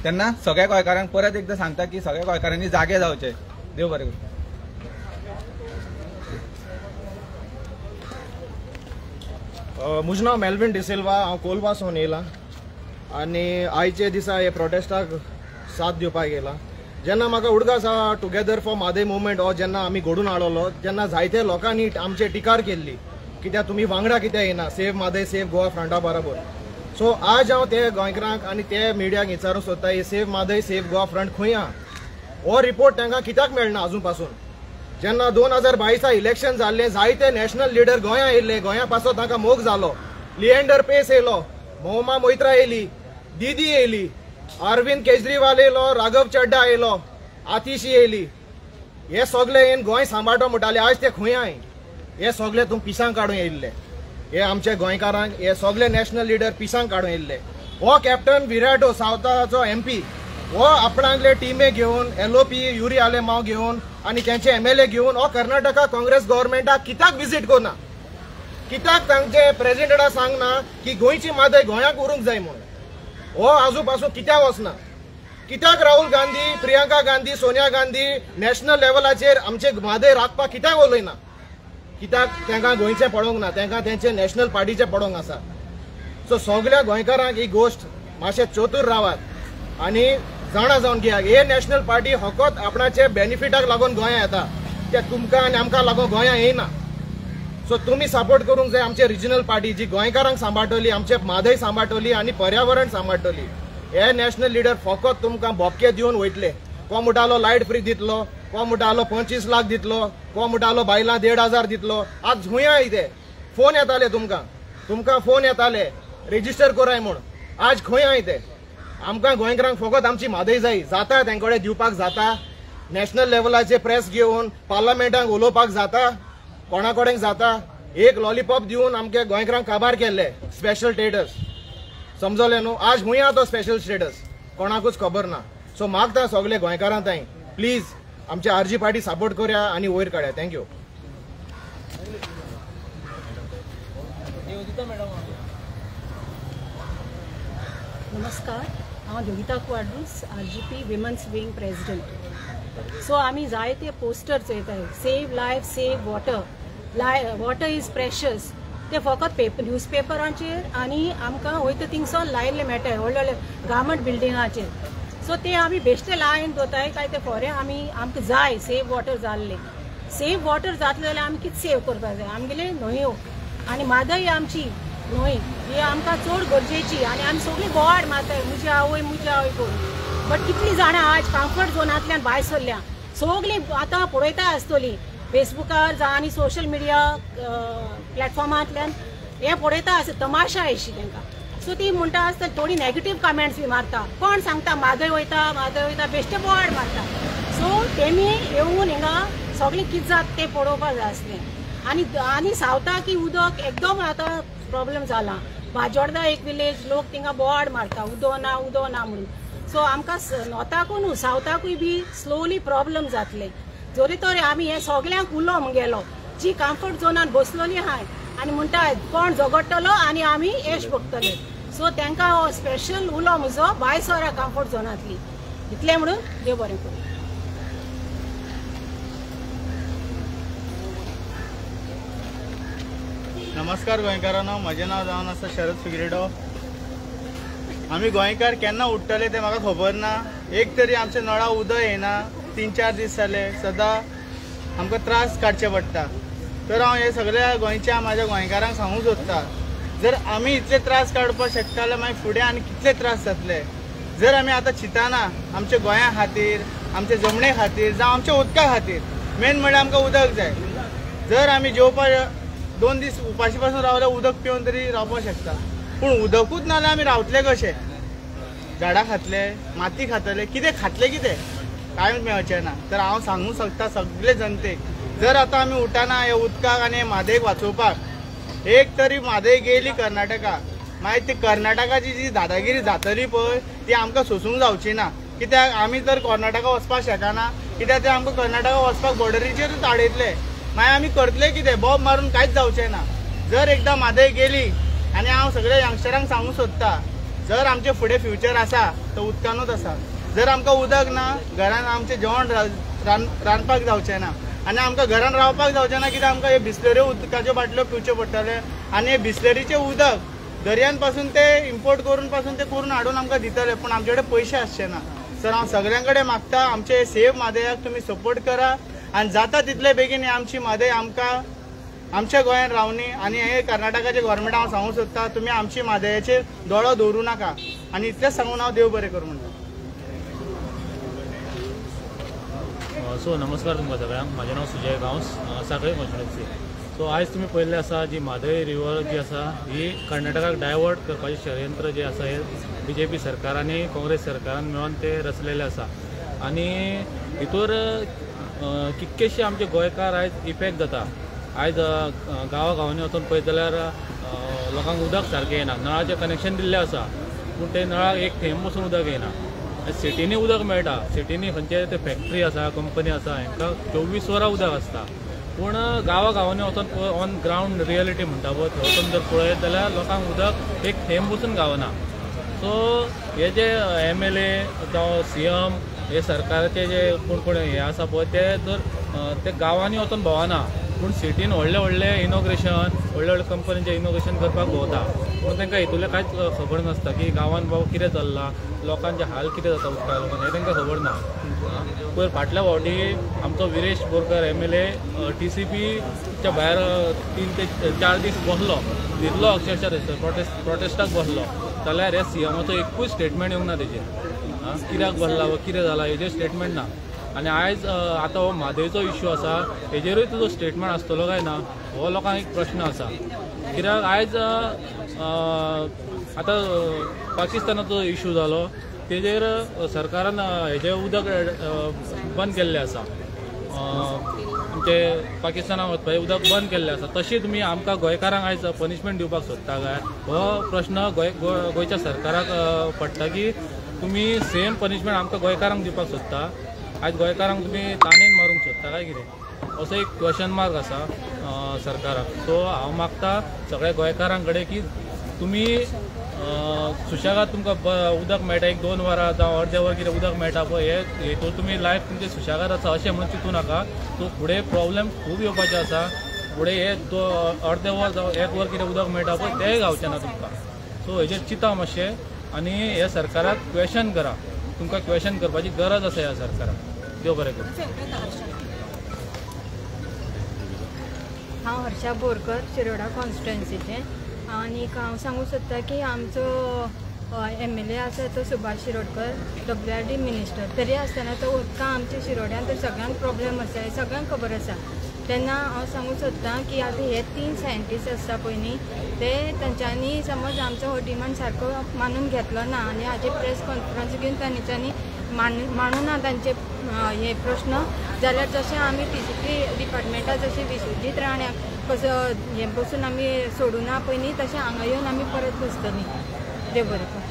तेन्ना सगळ्या गोंयकारांक परत एकदां सांगता की सगळ्या गोंयकारांनी जागे जावचे. देव बरें करूं. म्हजें नांव मेल्विन डिसिल्वा हांव कोलवासून येयलां आनी आयचे दिसा हे प्रोटेस्टाक साथ दिवपाक येयलां जेन्ना म्हाका उडका आसा टुगेदर फॉर म्हादय मुवमेंट हो जेन्ना आमी घडोवन हाडलो जेन्ना जायते लोकांनी आमचे टिकार केल्ली कित्याक तुमी वांगडा कित्याक येना सेव म्हादय सेव गोवा फ्रंटा बरोबर सो आज हांव ते गोंयकारांक आनी ते मिडियाक विचारूंक सोदता हे save Mhadei save Goa front खंय आहा हो रिपोर्ट तांकां कित्याक मेळना अजून पासून जेन्ना 2022 इलेक्शन जाल्लें जायते नॅशनल लिडर गोंया येयल्ले गोंया पासो तांकां मोग जालो लिएंडर पेस येयलो मोहम्मा मोइत्रा येयली दीदी येयली अरविंद केजरीवाल येयलो राघव चड्डा येयलो आतिशी येयली हे सगळे येवन गोंय सांबाळटो म्हणटाले आज ते खंय आहाय हे सगळे तुम पिसांक काडून येयल्ले हे आमचे गोंयकारांक हे सगळे नॅशनल लिडर पिसांक काडून येयल्ले हो कॅप्टन विराटो सावथाचो MP हो आपणांगले टिमे घेवन LOP युरी आले माव घेवन आनी त्यांचे MLA घेवन हो कर्नाटका काँग्रेस गव्हर्मेंटाक कित्याक विजीट करना कित्याक तांचे प्रेसिडेंटाक सांगना की गोंयची म्हादय गोंयाक उरूंक जाय म्हणून हो आजू पासून कित्याक वचना कित्याक राहुल गांधी प्रियंका गांधी सोनिया गांधी नॅशनल लेवलाचेर आमचे म्हादय राखपाक कित्याक उलयना कित्याक तांकां गोंयचें पडोवंक ना तांकां तेंचे नॅशनल पार्टीचें पडोवंक आसा सो सगळ्या गोंयकारांक ही गोश्ट मातशें चतूर रावात आनी जाणा जावन घेयात हे नॅशनल पार्टी फकत आपणाचे बेनिफिटाक लागून गोंया येता ते तुमकां आनी आमकां लागून गोंया येयना सो तुमी सपोर्ट करूंक जाय आमचे रिजनल पार्टी जी गोंयकारांक सांबाळटली आमचे म्हादय सांबाळटली आनी पर्यावरण सांबाळटली हे नॅशनल लिडर फकत तुमकां बोबके दिवन वयतले को म्हणटालो लायट फ्री दितलो को म्हणटालो 25 लाख दितलो को म्हणटालो बायलां 1,500 दितलो आज हुंया ते फोन येताले तुमकां फोन येताले रेजिस्टर कराय म्हूण आज खंय आहाय ते आमकां गोंयकारांक फकत आमची म्हादय जाय जाता तेंकडे दिवपाक जाता नॅशनल लेवलाचे प्रेस घेवन पार्लमेंटाक उलोवपाक जाता कोणा कडेन जाता एक लॉलीपॉप दिवन आमच्या गोंयकारांक काबार केल्ले स्पेशल स्टेटस समजले न्हू. आज हुंय आहा तो स्पेशल स्टेटस कोणाकूच खबर ना. सो मागता सगळे गोंयकारां ताई प्लीज आमच्या आरजी पार्टी सपोर्ट करया आनी वयर काडया. थँक्यू. नमस्कार, हांव Yogita Quadros, RGP women's wing president. So आमी जायते पोस्टर चोयताय, save life save water, water is precious. ते फकत न्यूजपेपरांचेर आनी आमकां वयता थिंगसर लायल्ले मेळटाय व्हडले व्हडले गव्हर्मेंट बिल्डिंगाचेर. सो ते आमी बेश्टे लायन दवरताय काय ते खरें आमकां जाय सेव वॉटर जाल्ले. सेव वॉटर जातले जाल्यार आमी कितें सेव करपाक जाय. आमगेले न्हंयो आनी म्हादय आमची न्हंय ही आमकां चड गरजेची आनी आमी सगळीं बोवाड मारताय म्हजी आवय करून. बट कितलीं जाणां आज कम्फर्ट झोनांतल्यान भायर सरल्या. सगळीं आतां पळयता आसतलीं फेसबुकार जावं आनी सोशल मिडिया प्लॅटफॉर्मांतल्यान हे पळयता आसता तमाशा अशी तांकां. सो ती म्हणटा आसता थोडी नॅगेटीव कमेंट्स बी मारता. कोण सांगता म्हादय वयता बेश्टे बोवाड मारता. सो तेमी येवन हिंगा सगळीं कितें जाता तें पळोवपाक जाय आसलें. आनी सावता की उदक एकदम आतां प्रॉब्लेम जाला. बाजोर्डा एक विलेज लोक थिंगा बोवाड मारता उदो ना म्हणून. सो आमकां नॉर्थाकूय न्हू सावथाकूय बी स्लोली प्रॉब्लेम जातले. जोरी तोरी आमी हे सगळ्यांक उलो गेलो जी कम्फर्ट झोनान बसलोली आहाय आनी म्हणटा कोण झगडटलो आनी आमी येश बगतले. सो तांकां हो स्पेशल उलो म्हजो भायर सरा कम्फर्ट झोनांतली इतलें म्हणून देव बरें करूं. नमस्कार गोंयकारांनो, म्हजें नांव जावन आसा शरद फिगरेडो. आमी गोंयकार केन्ना उठ्ठले तें म्हाका खबर ना. एक तरी आमच्या नळा उदक येना 3-4 दीस जाले. सदां आमकां त्रास काडचे पडटा. तर हांव हे सगळ्या गोंयच्या म्हाज्या गोंयकारांक सांगूंक सोदतां, जर आमी इतले त्रास काडपाक शकता जाल्यार मागीर फुडें आनी कितले त्रास जातले. जर आमी आतां चिंतना आमच्या गोंया खातीर, आमच्या जमणे खातीर जावं आमच्या उदका खातीर, मेन म्हणल्यार आमकां उदक जाय. जर आमी जेवपाक 2 दीस उपाशी पासून रावल्यार उदक पिवन तरी रावपाक शकता. पूण उदकूच नाल्यार आमी रावतले कशे? झाडां खातले, माती खातले, कितें खातले कितें कांय मेळचें ना. तर हांव सांगूंक सोदता सगळे जनतेक, जर आतां आमी उठना हे उदकाक आनी म्हादयक वाचोवपाक, एक तरी म्हादय गेली कर्नाटका, मागीर ती कर्नाटकाची जी दादागिरी जातली पळय ती आमकां सोसूंक जावची ना. कित्याक आमी तर कर्नाटका वचपाक शकना, कित्याक ते आमकां कर्नाटका वचपाक बॉर्डरीचेरूच आडयतले. मागीर आमी करतले कितें? बॉब मारून कांयच जावचें ना. जर एकदां म्हादय गेली, आनी हांव सगळ्या यंगस्टरांक सांगूंक सोदता, जर आमचे फुडें फ्युचर आसा तो उदकानूच आसा. जर आमकां उदक ना, घरान आमचें जेवण रांदपाक जावचें ना आनी आमकां घरान रावपाक जावचें ना. कित्याक आमकां हे बिस्लरी उदकाच्यो बाटल्यो पिवच्यो पडटले आनी हे बिस्लरीचें उदक दर्यान पासून ते इम्पोर्ट करून हाडून आमकां दितले. पूण आमचे कडेन पयशे आसचे ना. सर हांव सगळ्यां कडेन मागता आमचे सेव म्हादयाक तुमी सपोर्ट करा आनी जाता तितले बेगीन आमची म्हादय आमकां आमच्या गोंयांत रावनी. आनी हे कर्नाटकाचे गोवोरमेंटाक हांव सांगूंक सोदता, तुमी आमची म्हादयाचेर दोळो दवरूं नाका. आनी इतलेंच सांगून हांव देव बरें करूं म्हणटा. सो नमस्कार तुमकां सगळ्यांक. म्हजें नांव सुजय गांवस, सांखळे कॉन्स्टिट्युएन्सी. सो आयज तुमी पळयल्लें आसा जी म्हादय रिवर जी आसा ही कर्नाटकाक डायवर्ट करपाचें षडयंत्र जें आसा हें BJP सरकार आनी काँग्रेस सरकारान मेळोन ते रचलेलें आसा. आनी हितूर कितकेशे आमचे गोंयकार आयज इफेक्ट जाता. आयज गांवांनी वचून पळयत जाल्यार लोकांक उदक सारकें येना. नळाचें कनेक्शन दिल्लें आसा पूण ते नळाक एक थेंब पसून उदक येना. सिटीनी उदक मेळटा, सिटीनी खंयचे ते फॅक्टरी आसा, कंपनी आसा, हांकां 24 वरां उदक आसता. पूण गांवांनी वचून ऑन ग्रावंड रियलिटी म्हणटा पळय थंय वचून जर पळयत जाल्यार लोकांक उदक एक थेंब पसून गावना. सो हे जे MLA जावं CM हे सरकाराचे जे कोण हे आसा पळय ते जर ते गांवांनी वचून भोंवना, पूण सिटीन व्हडले इनॉग्रेशन व्हडले कंपनीचें इनॉग्रेशन करपाक भोंवता. पूण तांकां हितूलें कांयच खबर नासता की गांवांत बाबा कितें चल्लां, लोकांचे हाल कितें जाता उदका लागून हें तांकां खबर ना. पयर फाटल्या फावटी आमचो विरेश बोरकर MLA TCPच्या भायर 3 ते 4 दीस बसलो, न्हिदलो अक्षरशः प्रोटेस्टाक बसलो. जाल्यार हे CMाचो एकूय स्टेटमेंट येवंक ना तेजेर. कित्याक बसला वा कितें जालां हेजेर स्टेटमेंट ना. आनी आयज आतां हो म्हादयचो इश्यू आसा हेजेरूय तुजो स्टेटमेंट आसतलो काय ना हो लोकांक एक प्रश्न आसा. कित्याक आयज आतां पाकिस्तानाचो इश्यू जालो तेजेर सरकारान हेजें उदक बंद केल्लें आसा. आमचे ते पाकिस्तानाक वचपाचें उदक बंद केल्लें आसा तशी तुमी आमकां गोंयकारांक आयज पनिशमेंट दिवपाक सोदता काय? हो प्रश्न गोंयच्या सरकाराक पडटा की तुमी सेम पनिशमेंट आमकां गोंयकारांक दिवपाक सोदता. आयज गोंयकारांक तुमी ताणेन मारूंक सोदता काय कितें? असो एक क्वेश्चन मार्क आसा सरकाराक. सो हांव मागता सगळ्या गोंयकारां कडेन की तुमी सुशेगाद तुमकां उदक मेळटा, 1-2 वरां जावं अर्दे वर कितें उदक मेळटा पळय, हेतून तुमी लायफ तुमचे सुशेगाद आसा अशें म्हणून चिंतू नाका. सो फुडें प्रॉब्लेम खूब येवपाचे आसा. फुडें हे अर्दे वर जावं 1 वर कितें उदक मेळटा पळय तेंय गावचें ना तुमकां. सो हेजेर चिंता मातशें आनी हे सरकाराक क्वेश्चन करा. तुमकां क्वेश्चन करपाची गरज आसा ह्या सरकाराक. देव बरें करूं. हांव हर्षा बोरकर शिरोडा कॉन्स्टिट्युएन्सीचे आणि हांव सांगूंक सोदता की आमचो MLA आसा तो सुभाष शिरोडकर WRD मिनिस्टर तरी आसतना तो उदका आमच्या शिरोड्यान तर सगळ्यांक प्रॉब्लेम आसा हे सगळ्यांक खबर आसा. तेन्ना हांव सांगूंक सोदता की आतां हे 3 सायंटिस्ट आसता पळय न्ही ते तांच्यांनी समज आमचो हो डिमांड सारको मानून घेतलो ना आनी हाजी प्रेस कॉन्फरन्स घेवन तांच्यांनी मानूना तांचे हे प्रश्न जाल्यार जशें आमी PCP डिपार्टमेंटात जशें विश्वजीत राण्याक कसो हे बसून आमी सोडूना पळय न्ही तशें हांगा येवन आमी परत बसतलीं. देव बरें करूं.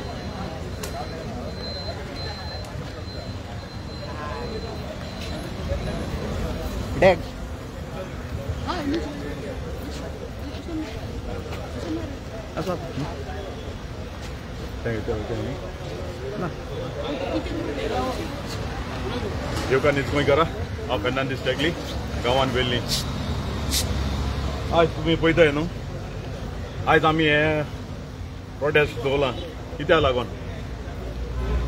येवकार न्यूज गोंयकारा हांव फेर्नांदीस टेकली गांवांत वेल्ली. आज तुमी पळयताय न्हू आयज आमी हे प्रोटेस्ट दवरला कित्याक लागून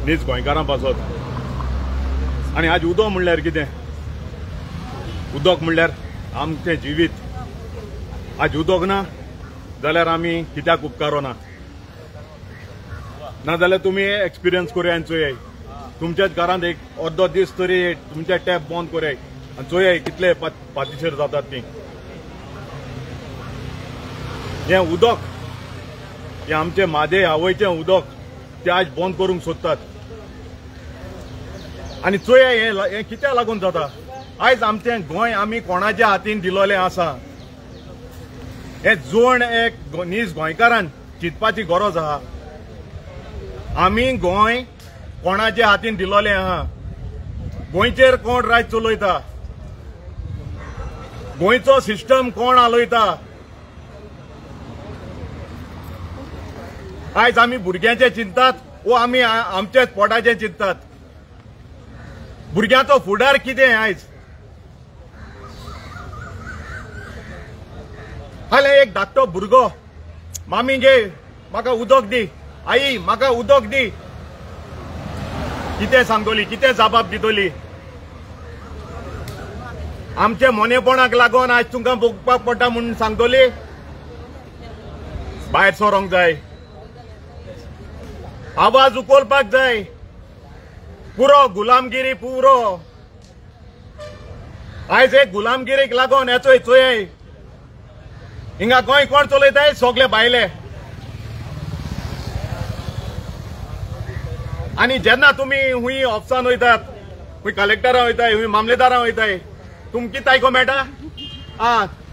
न्हीज गोंयकारां पासत. आनी आज उदक म्हणल्यार कितें? उदक म्हणल्यार आमचें जिवीत. आज उदक ना जाल्यार आमी कित्याक उपकारो ना. नाजाल्यार तुमी एक्सपिरियन्स करूया आनी चोयाय तुमच्याच घरांत एक अर्दो दीस तरी तुमचे टॅप बंद कराय आनी चोयाय कितले पातीशेर जातात ती. हें उदक हें आमचें म्हादें आवयचें उदक तें आज बंद करूंक सोदतात. आनी चोयाय हें कित्याक लागून जाता? आयज आमचें गोंय आमी कोणाच्या हातीन दिलोलें आसा. हें जोड एक न्हीज गोंयकारान चिंतपाची गरज आहा. आमी गोंय कोणाच्या हातीन दिलोलें आहा. गोंयचेर कोण राज चलयता? गोंयचो सिस्टम कोण हालयता? आयज आमी भुरग्यांचें चिंतात वो आमी आमचेच पोटाचें चिंततात. भुरग्यांचो फुडार कितें आयज? हाल्या एक धाकटो भुरगो मामी गे म्हाका उदक दी, आई म्हाका उदक दी, कितें सांगतली? कितें जबाब दितली? आमचे मोनेपणाक लागून आज तुमकां भोगपाक पडटा म्हणून सांगतली? भायर सरोंक जाय, आवाज उखलपाक जाय. पुरो गुलामगिरी पुरो. आयज एक गुलामगिरीक लागून येतोय चोय. हिंगा गोंय कोण चलयताय? सगळे भायले. आनी जेन्ना तुमी हुंय ऑफिसान वयतात, हुंय कलेक्टरां वयताय, हुंय मामलेदारां वयताय, तुमकां कितें आयको मेळटा?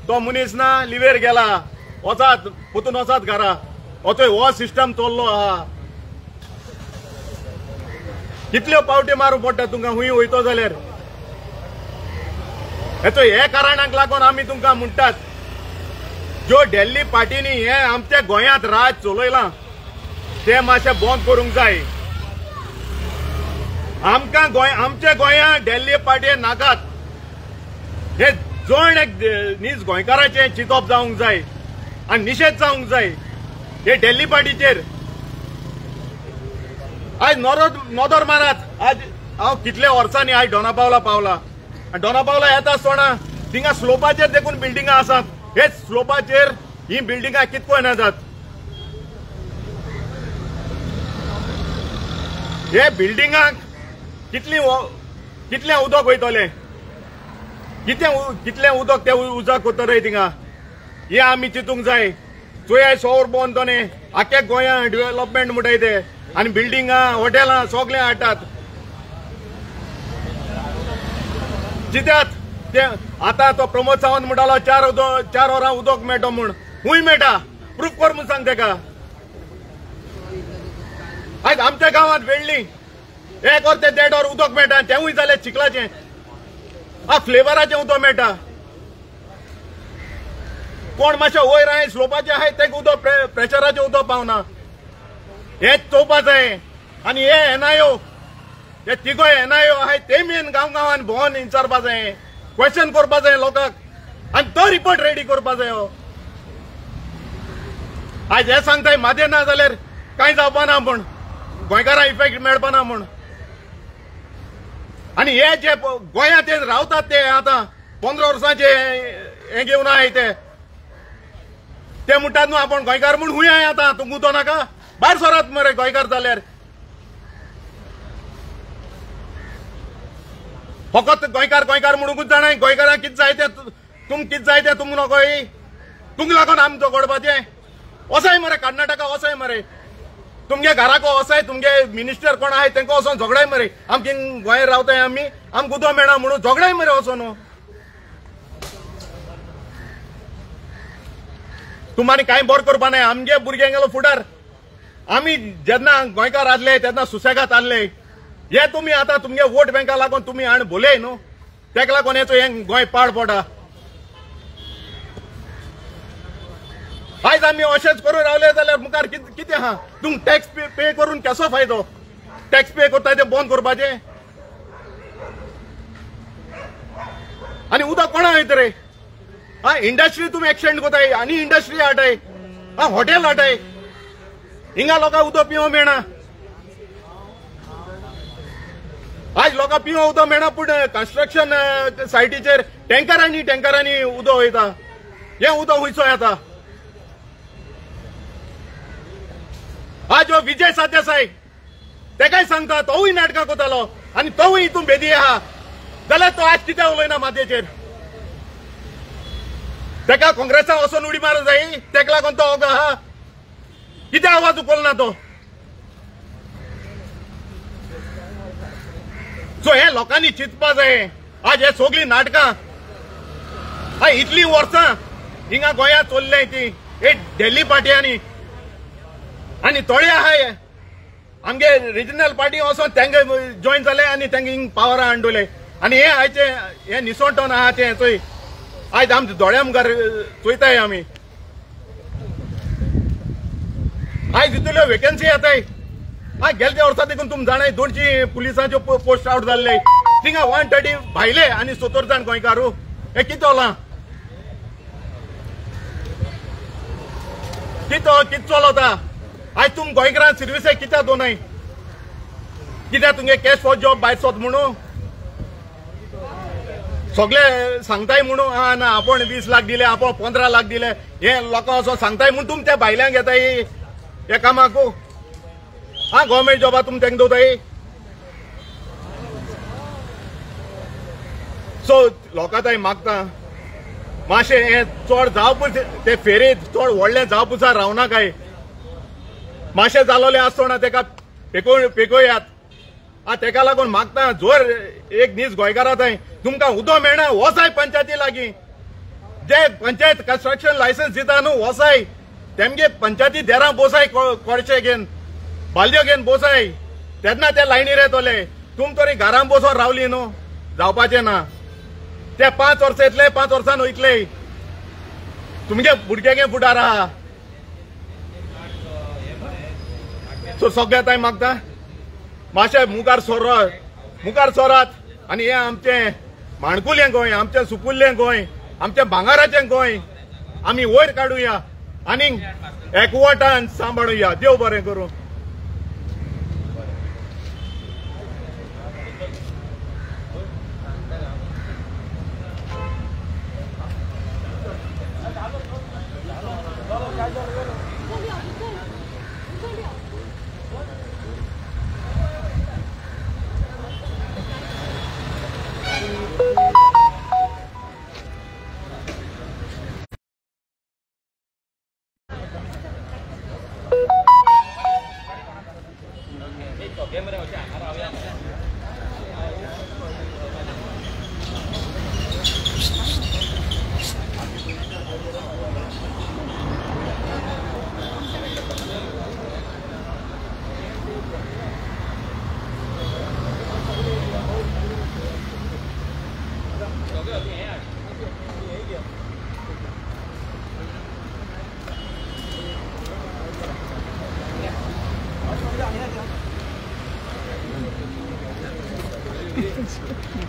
तो मनीस ना, लिवेर गेला, वचात पोतून वचात घरा. थंय हो सिस्टम चल्लो आहा. कितल्यो पावटी मारूंक पडटा तुमकां हुंय वयतो जाल्यार? हे कारणाक लागून आमी तुमकां म्हणटात ज्यो दिल्ली पार्टीनी हे आमच्या गोंयांत राज चलयलां ते मातशें बंद करूंक जाय. आमकां आमच्या गोंयांत दिल्ली पार्टी नाकात. हे जण एक न्हीज गोंयकारांचें चिंतप जावंक जाय आनी निशेध जावंक जाय हे दिल्ली पार्टीचेर. आज नोदर मारात. आज हांव कितले वर्सांनी आज डोनापावला पावला. डोनापावला येता आसतना थिंगा स्लोपाचेर देखून बिल्डिंगा आसात. हे स्लोपाचेर ही बिल्डिंगा कितको येनात. हे बिल्डिंगाक कितलें उदक वयतलें? कितलें उदक ते उजा कोत्तले थिंगा? हे आमी चिंतूंक जाय. चोय सौर बोंदोने आख्या गोंयांत डेव्हलपमेंट म्हणटाय ते आनी बिल्डिंगां हॉटेलां सगळें हाडटात. चिंतात ते आता तो प्रमोद सावंत म्हणटालो 4 वरां उदक मेळटा म्हूण खूंय मेळटा प्रूफ कर म्हूण सांग तेका आज आमच्या गावात वेळ्ळी 1 वर ते 1.5 वर उदक मेळटा तेवूय जालें चिखलाचें फ्लेवराचें उदक मेळटा कोण मातशें वयर आहाय स्लोपाचें आहाय तेका उदक प्रेशराचें उदक पावना हेच चोवपा जाय आनी हे एनआयओ हे तिगोय एनआयओ आहाय ते मेन गांवान भोंवन विचारपा जाय क्वेश्चन करपा जाय लोकांक आनी तो रिपोर्ट रेडी करपा जाय आज हे सांगताय मादे ना जाल्यार कांय जावपा ना म्हूण गोंयकारां इफेक्ट मेळपाना म्हूण आनी हे जे गोंयांत रावतात ते आतां 15 वर्सांचे हे घेवन आहाय ते म्हणटात न्हू आपण गोंयकार म्हूण हुंय आतां तूं गुंतो नाका भायर सरात मरे गोंयकार जाल्यार फकत गोंयकार गोंयकार म्हणूनच जाणाय गोंयकारांक कितें जाय ते तुमकां कितें जाय ते तुमकां नकोय तुमकां लागून आमी झगडपाचें वसाय मरे कर्नाटका वसाय मरे तुमगे घराको वसाय तुमगे मिनिस्टर कोण आहाय तांकां वचोन झगडाय मरे आमचे गोंयांत रावताय आमी आमकां उदक मेळना म्हणून झगडाय मरे वचोन तुम्हारी कांय बरें करपा नाय आमगे भुरग्यांक गेलो फुडार आमी जेन्ना गोंयकार आसले तेन्ना सुसेगात आसले हे तुमी आतां तुमगे वोट बँका लागून तुमी हाण भोले न्हू तेका लागून हेचो हें गोंय पाड पडा आयज आमी अशेंच करून रावले जाल्यार मुखार कितें आहा तुमकां टॅक्स पे करून केसो फायदो टॅक्स पे करता ते बंद करपाचें आनी उदक कोणा वयता रे इंडस्ट्री तुमी एक्सटेंड कोताय आनी इंडस्ट्री हाडटाय हॉटेल हाडटाय हिंगा लोकांक उदक पिवंक मेळना आज लोकांक पिवंक उदक मेळना पूण कन्स्ट्रक्शन सायटीचेर टँकरांनी उदक वयता हें उदक खंयचो येता आज हो विजय सरदेसाय तेकाय सांगता तोवूय नाटकां कोतालो आनी तोवूय हितून भेदी आहा जाल्यार तो आज कित्याक उलयना मातयेचेर तेका काँग्रेसाक वचोन उडी मारूंक जाय तेका लागून तो होगा आहा कित्याक आवाज उखलना तो सो हे लोकांनी चिंतपा जाय आज हे सगळीं नाटकां इतलीं वर्सां हिंगा गोंयांत चल्ले ती हे दिल्ली पार्टयांनी आनी थोडे आहाय आमगे रिजनल पार्टी वचोन तेंगे जॉयन जाले आनी तेंगे हिंग पावरां हाडले आनी हे आयचे हे निसोंटोन आहा ते चोय आयज आमचे दोळ्या मुखार चोयताय आमी आयज इतल्यो वेकन्सी येताय गेल्या वर्सा देखून तुमी जाणाय 200 पुलिसांच्यो पोस्ट आउट जाल्ले थिंगा 130 भायले आनी 70 जाण गोंयकारू हे कितें चोलां कितें चलता आयज तुम गोंयकारां सर्विसेक कित्याक दोनाय कित्याक तुमगे कॅश फॉर जॉब भायर सोद म्हणून सगळे सांगताय म्हणून ना आपण 20 लाख दिले आपण 15 लाख दिले हे लोक असो सांगताय म्हणून तुम त्या भायल्यांक येताय हे कामाक गव्हर्मेंट जॉबा तुम तेंक दवताय सो लोकांताय मागता मातशें हे चड जावपूच ते फेरेत चड व्हडलें जावपूचा रावना काय मातशें जालोलें आसतना तेका पेकोयात तेका लागून मागता जोर एक दीस गोंयकारांताय तुमकां उदक मेळना वसाय पंचायती लागीं जे पंचायत कन्स्ट्रक्शन लायसन्स दिता न्हू वसाय तेमगे पंचायती देरां बोसाय कोडशे घेवन बालद्यो घेवन बोसाय तेन्ना ते लायनीर येतले तुम तरी घरां बसोन रावली न्हू जावपाचें ना ते 5 वर्सां येतले 5 वर्सान वयतले तुमगे भुरग्यांगे फुडार आहा सो सगळ्याताय मागता मातशें मुखार सोरात आनी हे आमचें माणकुलें गोंय आमचें सुकुल्लें गोंय आमचें भांगाराचें गोंय आमी वयर काडुया आनी एकवटान सांबाळुया देव बरें करूं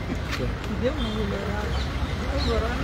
कितें म्हणून उलयला बरो